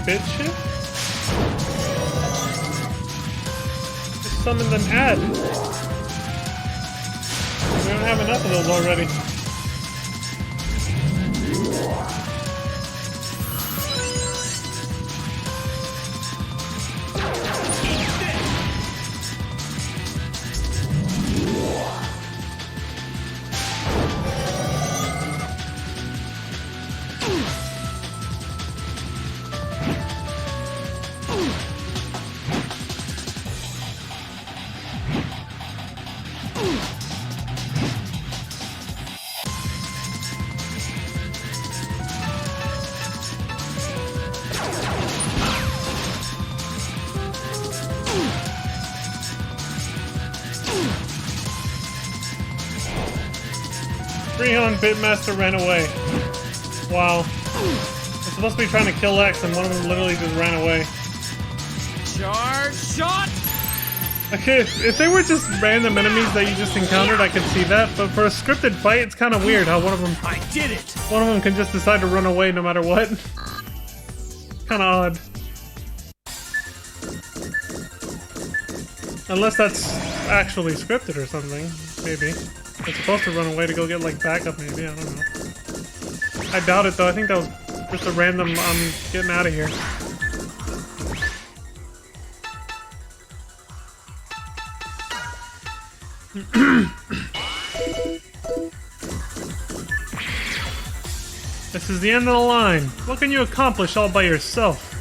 Bitch shit? Just summoned an ad. We don't have enough of those already. Pitmaster ran away. Wow. They're supposed to be trying to kill X and one of them literally just ran away. Charge shot! Okay, if they were just random enemies that you just encountered, I could see that, but for a scripted fight, it's kind of weird how one of them... I did it! One of them can just decide to run away no matter what. Kind of odd. Unless that's actually scripted or something, maybe. They're supposed to run away to go get, like, backup, maybe, I don't know. I doubt it, though. I think that was just a random, I'm getting out of here. This is the end of the line. What can you accomplish all by yourself?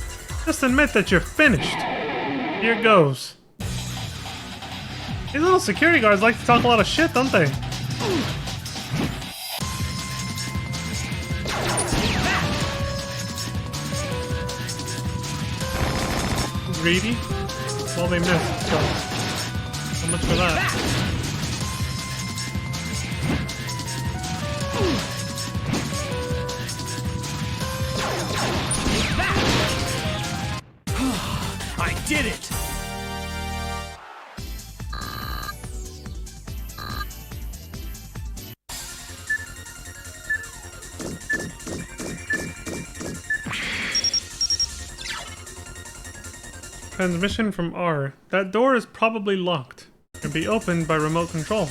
Just admit that you're finished. Here goes. These little security guards like to talk a lot of shit, don't they? Greedy? Well, they missed, so... So much for that. I did it! Transmission from R. That door is probably locked. Can be opened by remote control.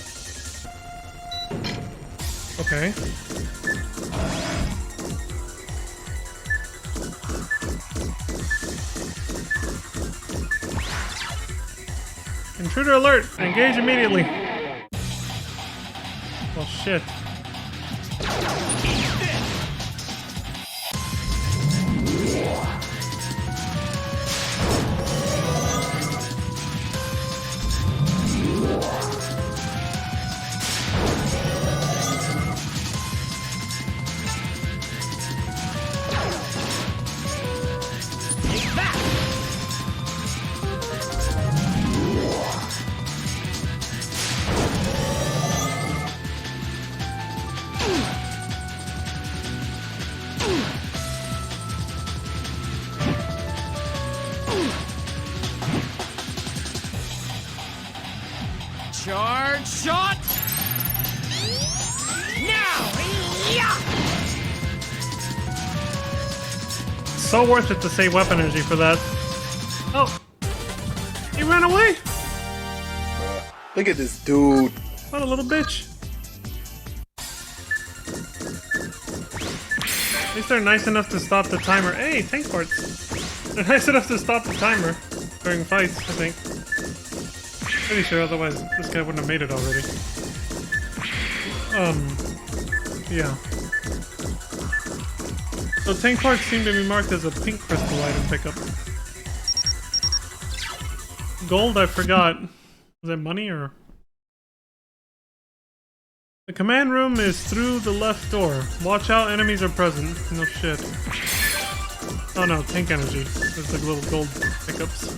Okay. Intruder alert! Engage immediately! Well, shit. Charge shot! Now! Yeah! So worth it to save weapon energy for that. Oh! He ran away! Look at this dude. What a little bitch. At least they're nice enough to stop the timer. Hey, tank parts! They're nice enough to stop the timer during fights, I think. Pretty sure, otherwise this guy wouldn't have made it already. Yeah. So tank parts seem to be marked as a pink crystal item pickup. Gold, I forgot. Was that money or? The command room is through the left door. Watch out, enemies are present. No shit. Oh no, tank energy. There's like little gold pickups.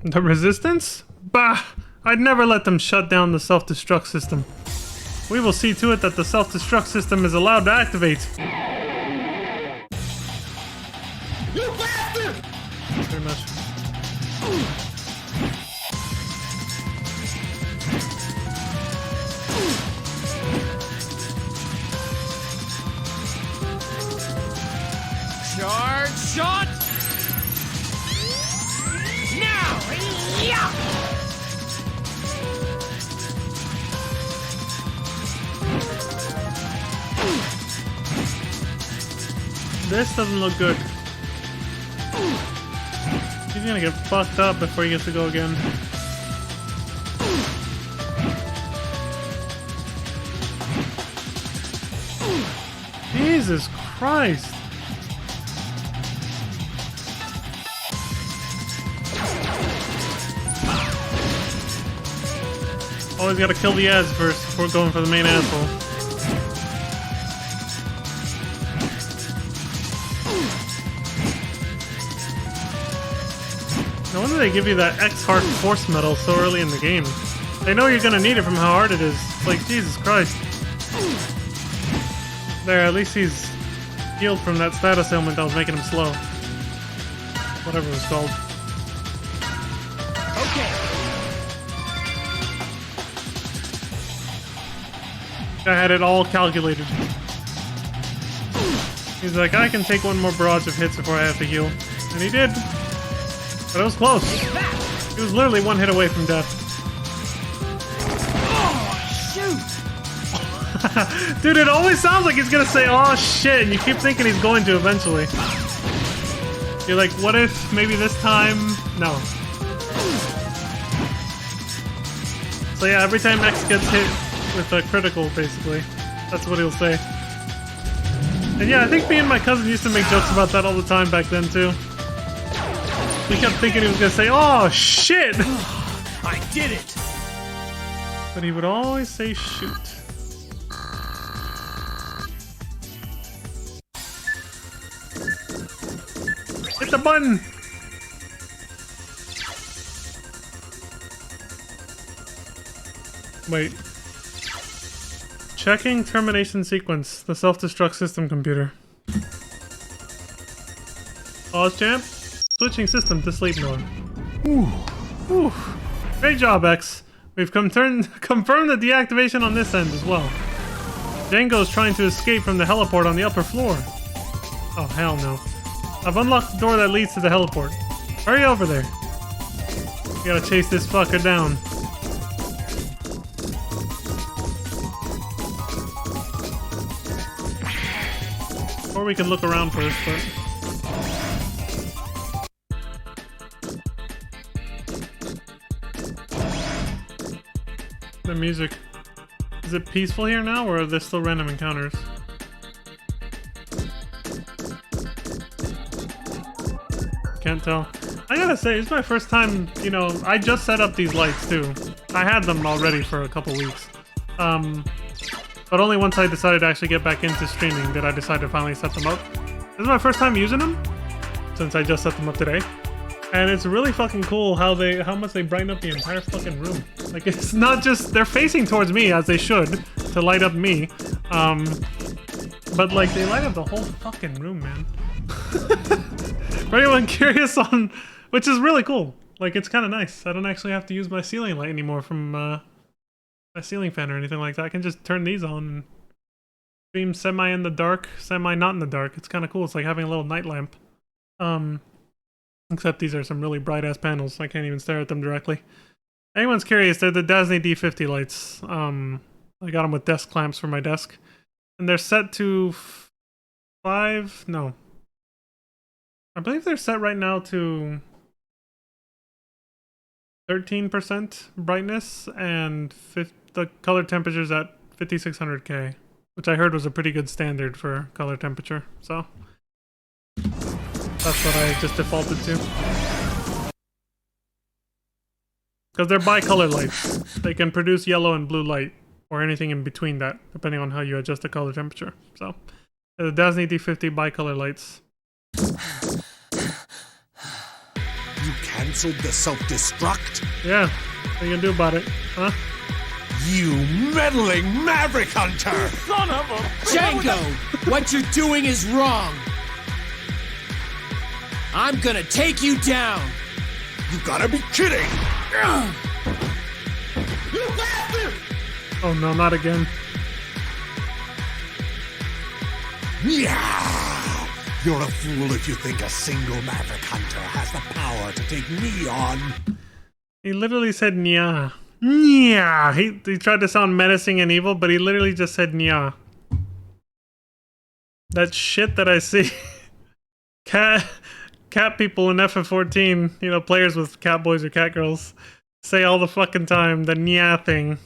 The Resistance? Bah! I'd never let them shut down the self-destruct system. We will see to it that the self-destruct system is allowed to activate. You bastard! Pretty much. Charge shot! Now! Yeah! This doesn't look good. He's gonna get fucked up before he gets to go again. Jesus Christ! Always gotta kill the ads first before going for the main asshole. No wonder they give you that X-Heart Force Medal so early in the game. They know you're gonna need it from how hard it is. It's like, Jesus Christ. There, at least he's healed from that status ailment that was making him slow. Whatever it was called. I had it all calculated. He's like, I can take one more barrage of hits before I have to heal. And he did. But it was close. He was literally one hit away from death. Oh, shoot! Dude, it always sounds like he's gonna say, oh shit, and you keep thinking he's going to eventually. You're like, what if maybe this time? No. So yeah, every time X gets hit with a critical, basically, that's what he'll say. And yeah, I think me and my cousin used to make jokes about that all the time back then too. We kept thinking he was gonna say, oh shit! I did it! But he would always say shoot. Hit the button! Wait. Checking termination sequence. The self-destruct system computer. Pause, champ. Switching system to sleep mode. Ooh. Ooh. Great job, X. We've confirmed the deactivation on this end as well. Django's trying to escape from the heliport on the upper floor. Oh, hell no. I've unlocked the door that leads to the heliport. Hurry over there. We gotta chase this fucker down. Or we can look around first, but... The music. Is it peaceful here now, or are there still random encounters? Can't tell. I gotta say, it's my first time, you know, I just set up these lights too. I had them already for a couple weeks. But only once I decided to actually get back into streaming did I decide to finally set them up. This is my first time using them, since I just set them up today. And it's really fucking cool how much they brighten up the entire fucking room. Like, it's not just, they're facing towards me, as they should, to light up me. But like, they light up the whole fucking room, man. For anyone curious on, which is really cool. Like, it's kind of nice. I don't actually have to use my ceiling light anymore from my ceiling fan or anything like that. I can just turn these on and stream semi in the dark, semi not in the dark. It's kind of cool. It's like having a little night lamp. Except these are some really bright ass panels. I can't even stare at them directly. Anyone's curious, they're the Dasny D50 lights. I got them with desk clamps for my desk. And they're set to 5, no. I believe they're set right now to 13% brightness and the color temperature's at 5600K, which I heard was a pretty good standard for color temperature, so that's what I just defaulted to. Because they're bicolor lights. They can produce yellow and blue light, or anything in between that, depending on how you adjust the color temperature. So, the Dasny D50 bicolor lights. You cancelled the self-destruct? Yeah, what are you gonna do about it, huh? You meddling Maverick Hunter! Son of a... Django, what you're doing is wrong. I'm gonna take you down. You gotta be kidding! You bastard! Oh no, not again. Yeah! You're a fool if you think a single Maverick Hunter has the power to take me on. He literally said nya. Nya! He tried to sound menacing and evil, but he literally just said nya. That shit that I see. Cat people in FF14, you know, players with cat boys or cat girls, say all the fucking time, the nya thing.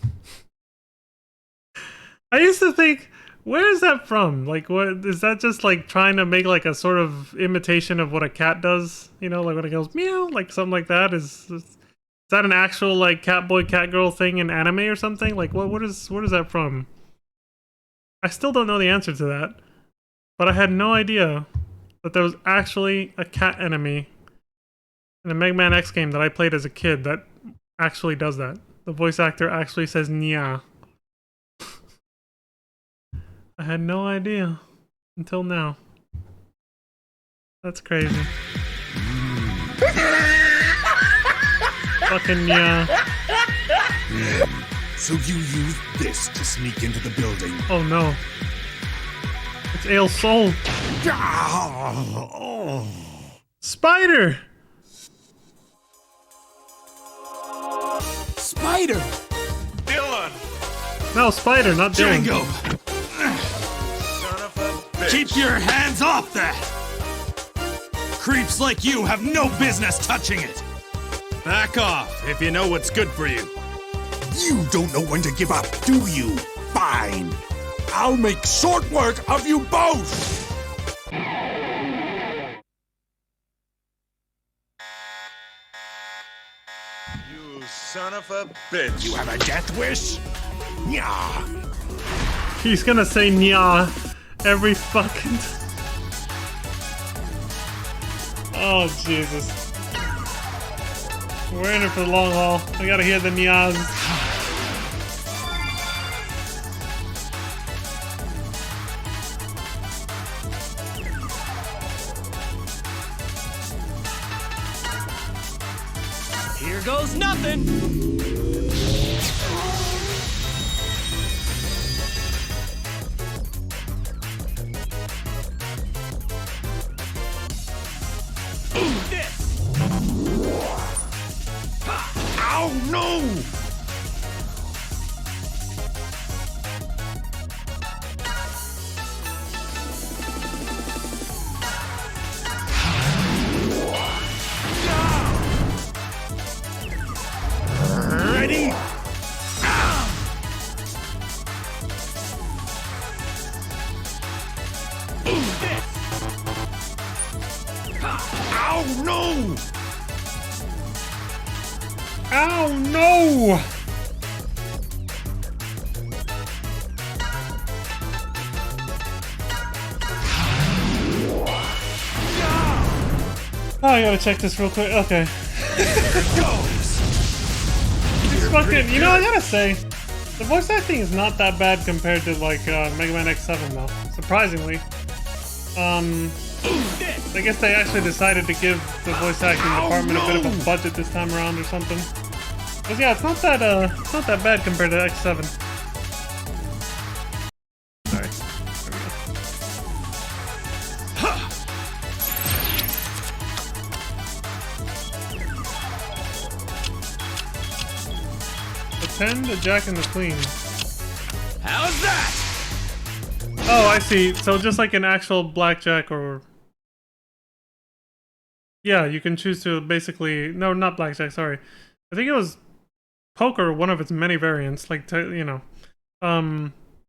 I used to think, where is that from? Like, what is that? Just like trying to make like a sort of imitation of what a cat does? You know, like when it goes meow, like something like that. Is that an actual like cat boy, cat girl thing in anime or something? Like, where is that from? I still don't know the answer to that, but I had no idea that there was actually a cat enemy in a Mega Man X game that I played as a kid that actually does that. The voice actor actually says nya. I had no idea until now. That's crazy. Fucking yeah. So you used this to sneak into the building. Oh no. It's Ale Soul. Spider! Spider! Dylan! No, Spider, not Dylan. Django! Son of a bitch. Keep your hands off that! Creeps like you have no business touching it! Back off if you know what's good for you. You don't know when to give up, do you? Fine. I'll make short work of you both! You son of a bitch. You have a death wish? Yeah. He's gonna say nya every fucking... Oh, Jesus. We're in it for the long haul. We gotta hear the nyas. Here Here goes nothing! Ow, no! Ready? Ow, no! Ow, no! Oh, I gotta check this real quick. Okay. It's fucking, you know, I gotta say, the voice acting is not that bad compared to like Mega Man X7 though. Surprisingly. I guess they actually decided to give the voice acting department a bit of a budget this time around or something. But yeah, it's not that bad compared to X7. Sorry. The 10, the Jack, and the Queen. How's that? Oh, I see. So just like an actual blackjack or... Yeah, you can choose to basically... No, not blackjack, sorry. I think it was poker, one of its many variants, like, you know,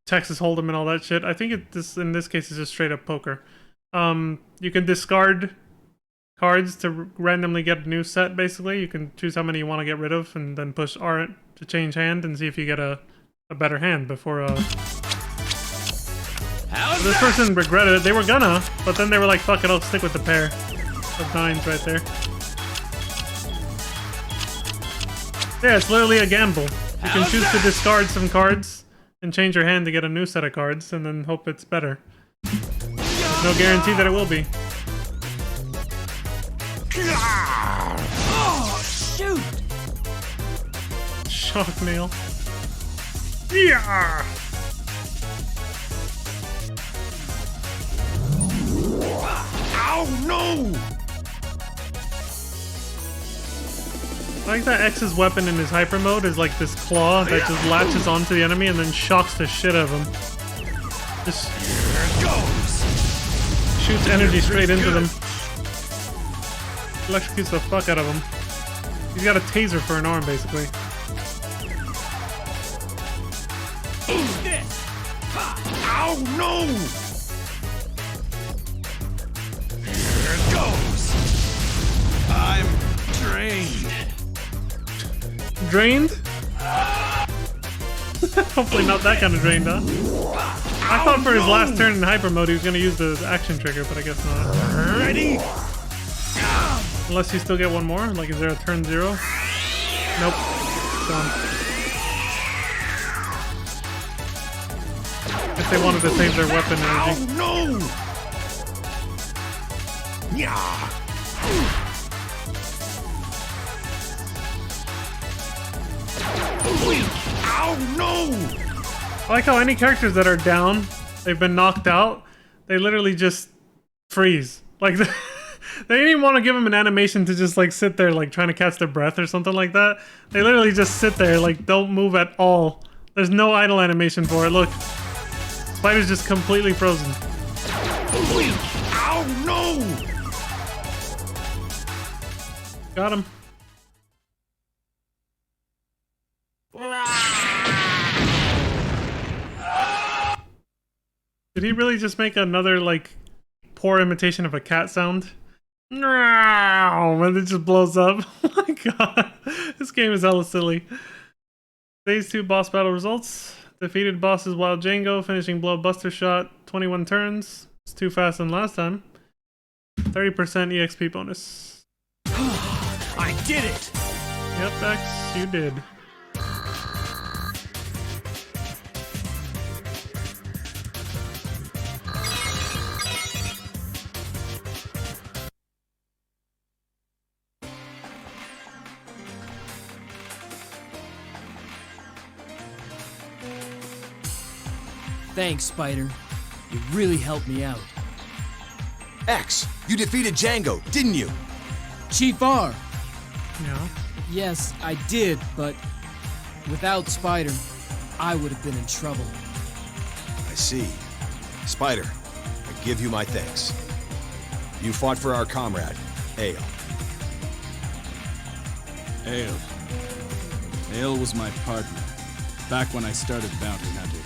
Texas Hold'em and all that shit. I think in this case it's just straight up poker. You can discard cards to randomly get a new set, basically. You can choose how many you want to get rid of and then push R to change hand and see if you get a better hand before... So this person regretted it. They were gonna, but then they were like, fuck it, I'll stick with the pair of 9s right there. Yeah, it's literally a gamble. You can choose to discard some cards and change your hand to get a new set of cards and then hope it's better. There's no guarantee that it will be. Oh, shoot! Shock nail. Yeah! Ow, no! I like that X's weapon in his hyper mode is like this claw that just latches onto the enemy and then shocks the shit out of him. Just shoots energy straight into them. Electrocutes the fuck out of him. He's got a taser for an arm, basically. Ow, no! Here it goes. I'm drained. Drained? Hopefully not that kind of drained, huh? I thought for his last turn in hyper mode he was gonna use the action trigger, but I guess not. Ready? Unless you still get one more? Like, is there a turn 0? Nope. Done. If they wanted to save their weapon energy. Oh, no! Yeah. Ow, no! I like how any characters that are down, they've been knocked out, they literally just freeze. Like, they didn't even want to give them an animation to just, like, sit there, like, trying to catch their breath or something like that. They literally just sit there, like, don't move at all. There's no idle animation for it. Look. Spider's just completely frozen. Ow, no! Got him. Did he really just make another, like, poor imitation of a cat sound? And it just blows up. Oh my god. This game is hella silly. Phase 2 boss battle results. Defeated bosses Wild Django, finishing blow Buster Shot, 21 turns. It's too fast than last time. 30% EXP bonus. I did it! Yep, X, you did. Thanks, Spider. You really helped me out. X, you defeated Django, didn't you? Chief R! Yeah. Yes, I did, but without Spider, I would have been in trouble. I see. Spider, I give you my thanks. You fought for our comrade, Ale. Ale was my partner, back when I started bounty hunting.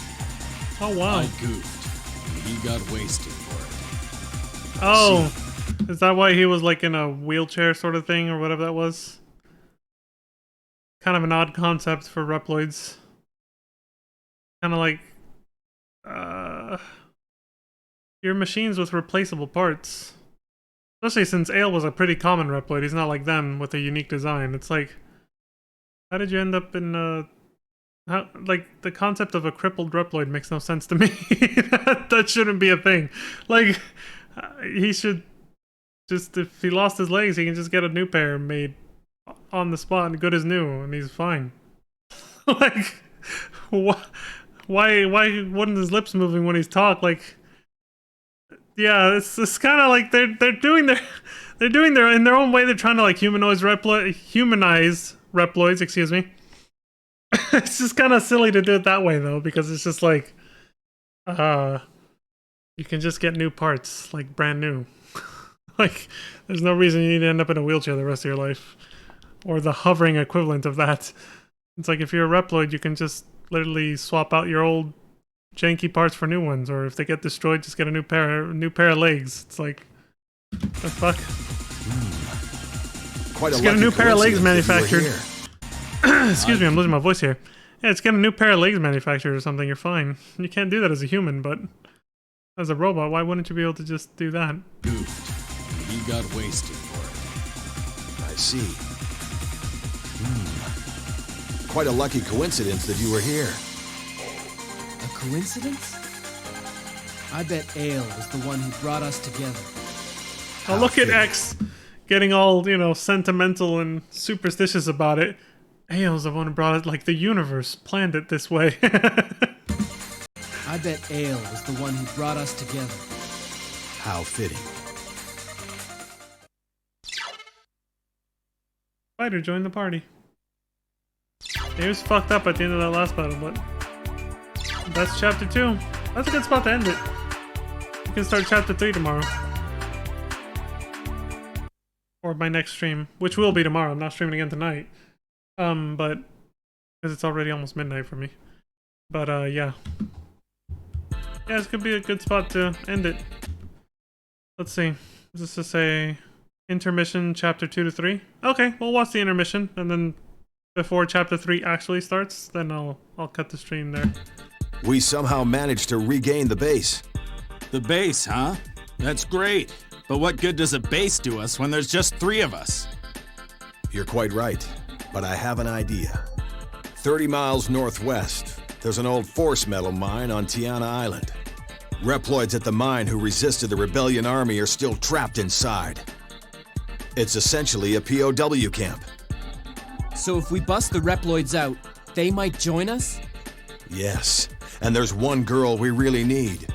Oh, wow. I goofed, and he got wasted for it. Oh, is that why he was like in a wheelchair sort of thing or whatever that was? Kind of an odd concept for Reploids. Kind of like, your machines with replaceable parts. Especially since Ale was a pretty common Reploid. He's not like them with a unique design. It's like, how did you end up in like, the concept of a crippled Reploid makes no sense to me. that shouldn't be a thing. Like, he should just, if he lost his legs, he can just get a new pair made on the spot and good as new, and he's fine. Like, why wouldn't his lips moving when he's talk? Like, yeah, it's kind of like they're doing their in their own way. They're trying to like humanize Reploids, excuse me. It's just kind of silly to do it that way though, because it's just like, you can just get new parts, like brand new. Like, there's no reason you need to end up in a wheelchair the rest of your life, or the hovering equivalent of that. It's like if you're a Reploid, you can just literally swap out your old janky parts for new ones, or if they get destroyed, just get a new pair of legs. It's like, the fuck? Quite just get a new pair of legs manufactured. Excuse me, I'm losing my voice here. Yeah, just get a new pair of legs manufactured or something. You're fine. You can't do that as a human, but as a robot, why wouldn't you be able to just do that? Goofed, and he got wasted for it. I see. Quite a lucky coincidence that you were here. A coincidence? I bet Ale was the one who brought us together. Oh, look at X getting all, you know, sentimental and superstitious about it. Ale's the one who brought it, like the universe planned it this way. I bet Ale was the one who brought us together. How fitting. Spider joined the party. He was fucked up at the end of that last battle, but that's chapter 2. That's a good spot to end it. You can start chapter 3 tomorrow. Or my next stream, which will be tomorrow. I'm not streaming again tonight. But because it's already almost midnight for me. But yeah. Yeah, this could be a good spot to end it. Let's see. Is this to say intermission chapter 2 to 3? Okay, we'll watch the intermission, and then before chapter 3 actually starts, then I'll cut the stream there. We somehow managed to regain the base. The base, huh? That's great. But what good does a base do us when there's just 3 of us? You're quite right, but I have an idea. 30 miles northwest, there's an old force metal mine on Tiana Island. Reploids at the mine who resisted the rebellion army are still trapped inside. It's essentially a POW camp. So if we bust the Reploids out, they might join us? Yes, and there's one girl we really need.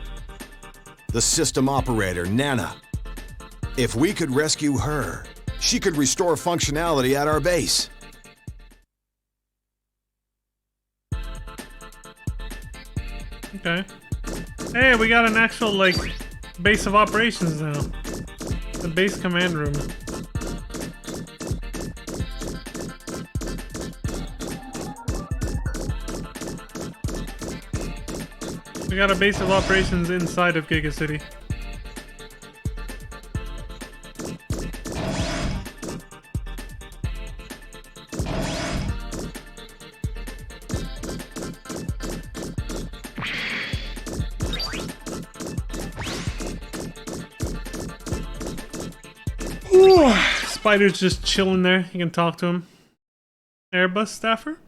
The system operator, Nana. If we could rescue her, she could restore functionality at our base. Okay. Hey, we got an actual, like, base of operations now. The base command room. We got a base of operations inside of Giga City. Spider's just chilling there. You can talk to him. Airbus staffer?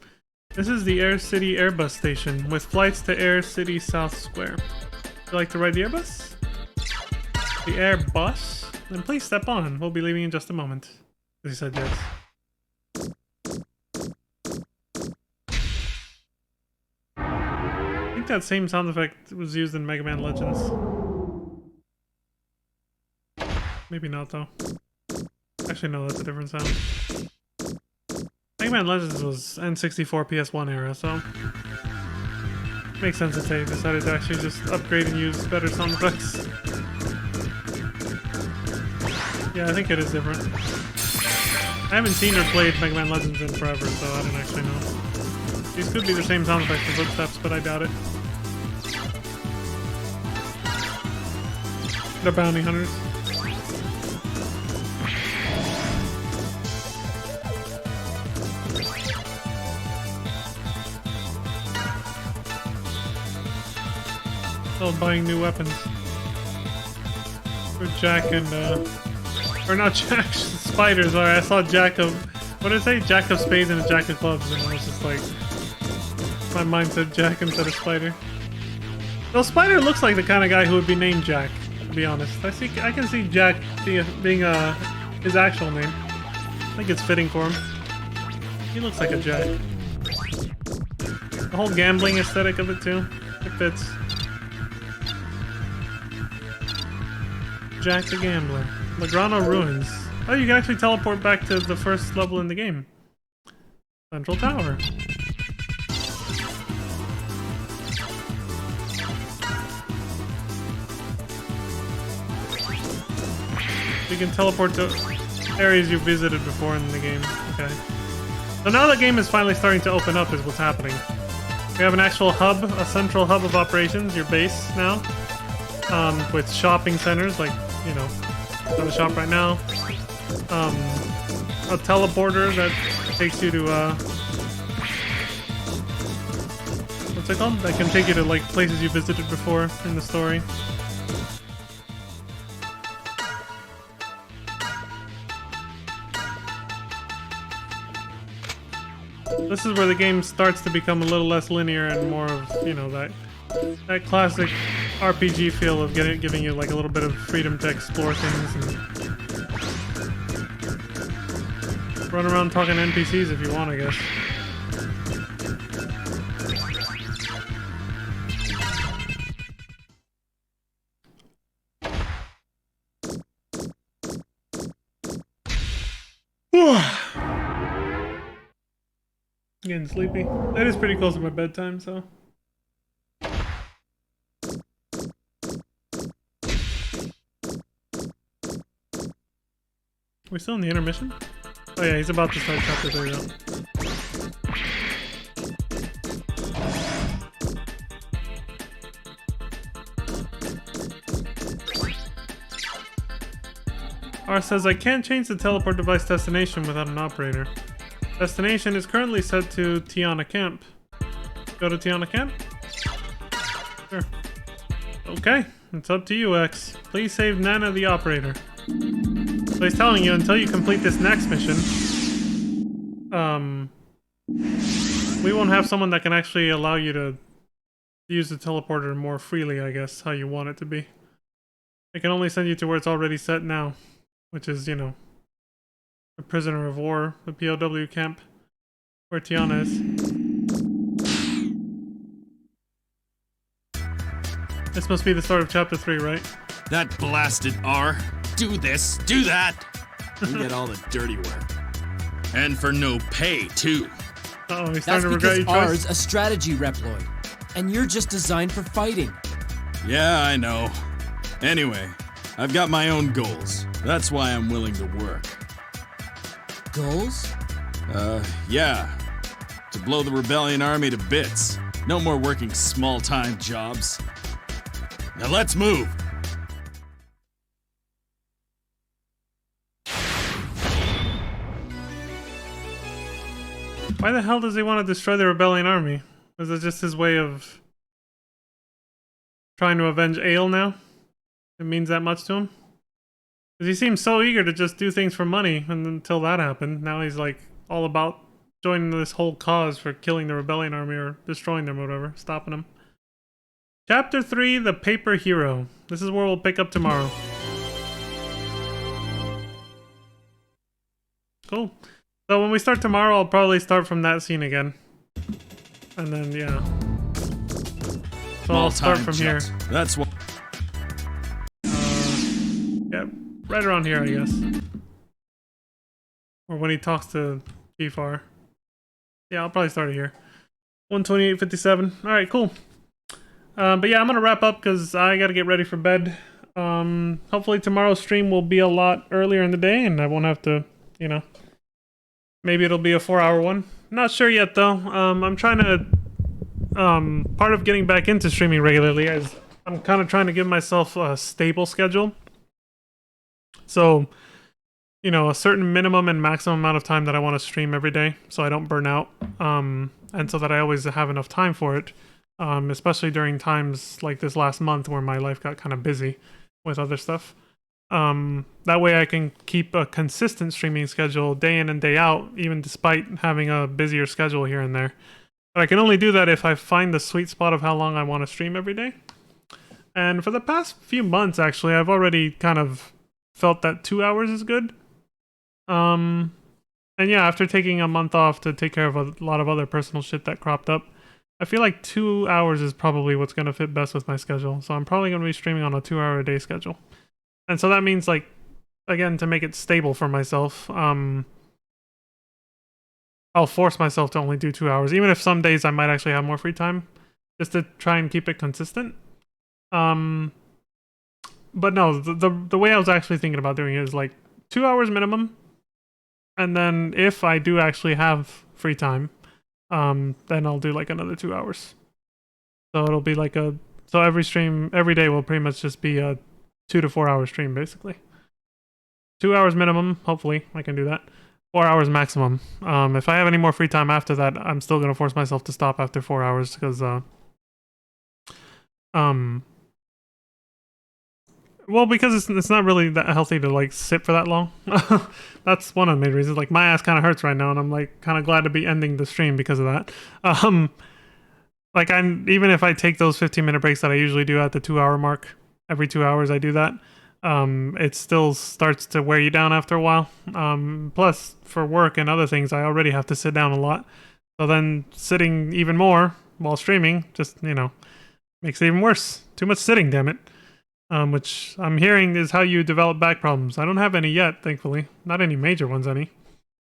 This is the Air City Airbus station with flights to Air City South Square. Would you like to ride the Airbus? The Airbus? Then please step on. We'll be leaving in just a moment. He said yes. think that same sound effect was used in Mega Man Legends. Maybe not though. Actually no, that's a different sound. Mega Man Legends was N64 PS1 era, so makes sense that they decided to actually just upgrade and use better sound effects. Yeah, I think it is different. I haven't seen or played Mega Man Legends in forever, so I don't actually know. These could be the same sound effects for footsteps, but I doubt it. The bounty hunters. Still buying new weapons. For Jack and, or not Jack, Spider, sorry, I saw Jack of, what did I say? Jack of Spades and a Jack of Clubs, and I was just like, my mind said Jack instead of Spider. Though Spider looks like the kind of guy who would be named Jack, to be honest. I can see Jack being his actual name. I think it's fitting for him. He looks like a Jack. The whole gambling aesthetic of it too, it fits. Jack the Gambler. Lagrano Ruins. Oh, you can actually teleport back to the first level in the game. Central Tower. You can teleport to areas you visited before in the game. Okay. So now the game is finally starting to open up is what's happening. We have an actual hub, a central hub of operations, your base now. With shopping centers, like, you know, at the shop right now. A teleporter that takes you to, what's it called? That can take you to, like, places you visited before in the story. This is where the game starts to become a little less linear and more of, you know, that classic RPG feel of giving you like a little bit of freedom to explore things and run around talking to NPCs if you want, I guess. Getting sleepy. That is pretty close to my bedtime, so. We still in the intermission? Oh yeah, he's about to start chapter 3 though. R says, I can't change the teleport device destination without an operator. Destination is currently set to Tiana Camp. Go to Tiana Camp? Sure. Okay, it's up to you, X. Please save Nana the operator. So he's telling you, until you complete this next mission, we won't have someone that can actually allow you to use the teleporter more freely, I guess, how you want it to be. It can only send you to where it's already set now, which is, you know, a prisoner of war, the POW camp, where Tiana is. This must be the start of chapter 3, right? That blasted R. Do this, do that. You get all the dirty work. And for no pay, too. Uh-oh, he's That's starting to regret because your choice. R's a strategy Reploid, and you're just designed for fighting. Yeah, I know. Anyway, I've got my own goals. That's why I'm willing to work. Goals? Yeah. To blow the rebellion army to bits. No more working small-time jobs. Now let's move. Why the hell does he want to destroy the rebellion army? Is it just his way of trying to avenge Ale now? It means that much to him? Because he seems so eager to just do things for money, and until that happened, now he's like all about joining this whole cause for killing the rebellion army or destroying them or whatever, stopping them. Chapter 3, The Paper Hero. This is where we'll pick up tomorrow. Cool. So when we start tomorrow, I'll probably start from that scene again. And then, yeah. So I'll start Small-time from here. jet. That's what. Yeah, right around here, I guess. Or when he talks to Chief R. Yeah, I'll probably start it here. 128.57. Alright, cool. But yeah, I'm gonna wrap up because I gotta get ready for bed. Hopefully tomorrow's stream will be a lot earlier in the day and I won't have to, you know, maybe it'll be a 4-hour one. Not sure yet though. I'm trying to, part of getting back into streaming regularly is I'm kind of trying to give myself a stable schedule. So, you know, a certain minimum and maximum amount of time that I want to stream every day so I don't burn out. And so that I always have enough time for it. Especially during times like this last month where my life got kind of busy with other stuff. That way I can keep a consistent streaming schedule day in and day out, even despite having a busier schedule here and there. But I can only do that if I find the sweet spot of how long I want to stream every day. And for the past few months, actually, I've already kind of felt that 2 hours is good. And yeah, after taking a month off to take care of a lot of other personal shit that cropped up, I feel like 2 hours is probably what's going to fit best with my schedule. So I'm probably going to be streaming on a 2-hour a day schedule. And so that means, like, again, to make it stable for myself, I'll force myself to only do 2 hours, even if some days I might actually have more free time, just to try and keep it consistent. But no, the way I was actually thinking about doing it is like 2 hours minimum. And then if I do actually have free time, then I'll do like another 2 hours. So it'll be like so every stream, every day will pretty much just be a 2 to 4 hour stream, basically. 2 hours minimum, hopefully I can do that. 4 hours maximum. If I have any more free time after that, I'm still gonna force myself to stop after 4 hours because well, because it's not really that healthy to like sit for that long. That's one of the main reasons. Like my ass kind of hurts right now, and I'm like kind of glad to be ending the stream because of that. Like even if I take those 15-minute breaks that I usually do at the 2-hour mark, every 2 hours I do that. It still starts to wear you down after a while. Plus, for work and other things, I already have to sit down a lot. So then sitting even more while streaming just, you know, makes it even worse. Too much sitting, damn it. Which I'm hearing is how you develop back problems. I don't have any yet, thankfully. Not any major ones,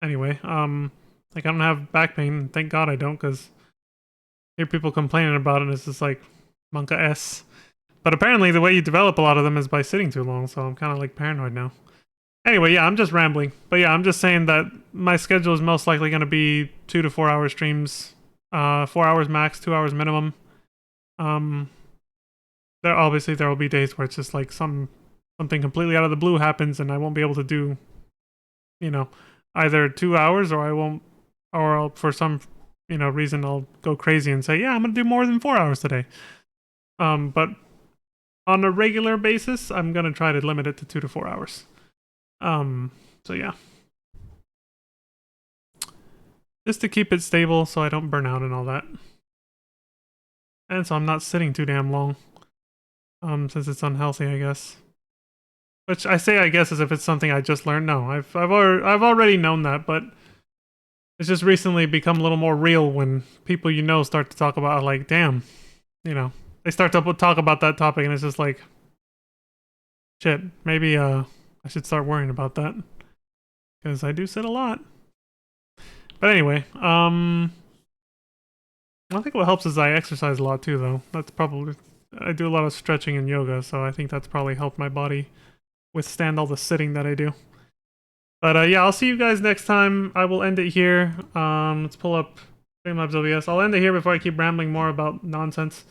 anyway. Like I don't have back pain. Thank God I don't, because I hear people complaining about it, and it's just like, Monka S. But apparently the way you develop a lot of them is by sitting too long, so I'm kind of like paranoid now. Anyway, yeah, I'm just rambling. But yeah, I'm just saying that my schedule is most likely going to be 2 to 4 hour streams. 4 hours max, 2 hours minimum. There will be days where it's just like something completely out of the blue happens and I won't be able to do, you know, either 2 hours or for some, you know, reason I'll go crazy and say, yeah, I'm going to do more than 4 hours today. But on a regular basis, I'm going to try to limit it to 2 to 4 hours. So yeah. Just to keep it stable so I don't burn out and all that. And so I'm not sitting too damn long. Since it's unhealthy, I guess. Which I say I guess as if it's something I just learned. No, I've already known that, but it's just recently become a little more real when people you know start to talk about, like, damn, you know, they start to talk about that topic and it's just like, shit, maybe I should start worrying about that. Because I do sit a lot. But anyway, I think what helps is I exercise a lot too, though. That's probably... I do a lot of stretching and yoga, so I think that's probably helped my body withstand all the sitting that I do. But yeah, I'll see you guys next time. I will end it here. Let's pull up Streamlabs OBS. I'll end it here before I keep rambling more about nonsense.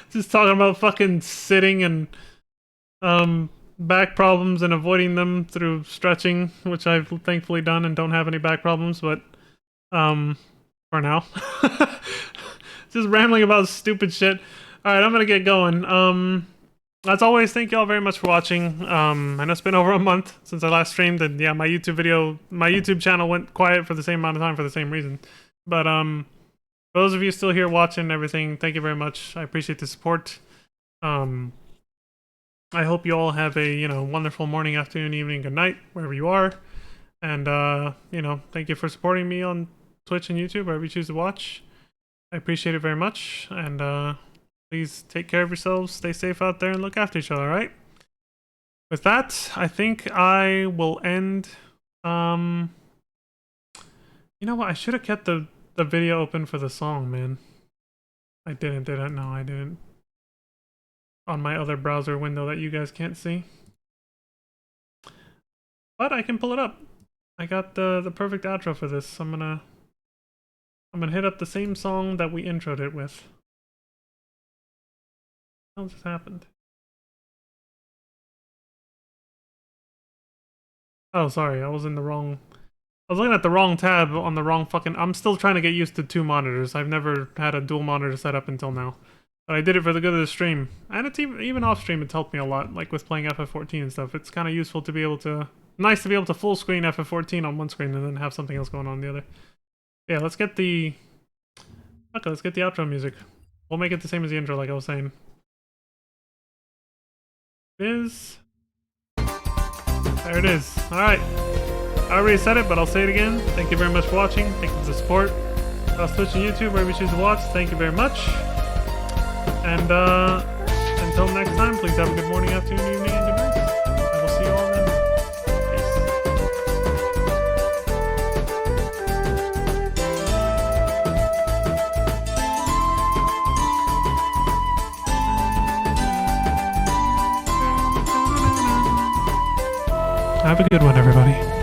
Just talking about fucking sitting and back problems and avoiding them through stretching, which I've thankfully done and don't have any back problems, but for now. Just rambling about stupid shit. Alright, I'm gonna get going. As always, thank y'all very much for watching. I know it's been over a month since I last streamed, and yeah, my YouTube channel went quiet for the same amount of time for the same reason. But for those of you still here watching and everything, thank you very much. I appreciate the support. I hope you all have a, you know, wonderful morning, afternoon, evening, good night, wherever you are. And you know, thank you for supporting me on Twitch and YouTube, wherever you choose to watch. I appreciate it very much, and please take care of yourselves, stay safe out there, and look after each other, alright? With that, I think I will end. You know what? I should have kept the video open for the song, man. I didn't, did I? No, I didn't. On my other browser window that you guys can't see. But I can pull it up. I got the perfect outro for this. I'm gonna hit up the same song that we introed it with. What just happened? Oh, sorry, I was in the wrong... I was looking at the wrong tab on the wrong fucking... I'm still trying to get used to 2 monitors. I've never had a dual monitor set up until now. But I did it for the good of the stream. And it's even off stream, it's helped me a lot. Like with playing FF14 and stuff. It's kind of useful to be able to... Nice to be able to full screen FF14 on one screen and then have something else going on the other. Yeah, let's get the... Okay, let's get the outro music. We'll make it the same as the intro, like I was saying. It is... There it is. Alright. I already said it, but I'll say it again. Thank you very much for watching. Thank you for the support. Twitch and YouTube, wherever you choose to watch. Thank you very much. And until next time, please have a good morning, afternoon, evening, and good night. I will see you all then. Peace. Have a good one, everybody.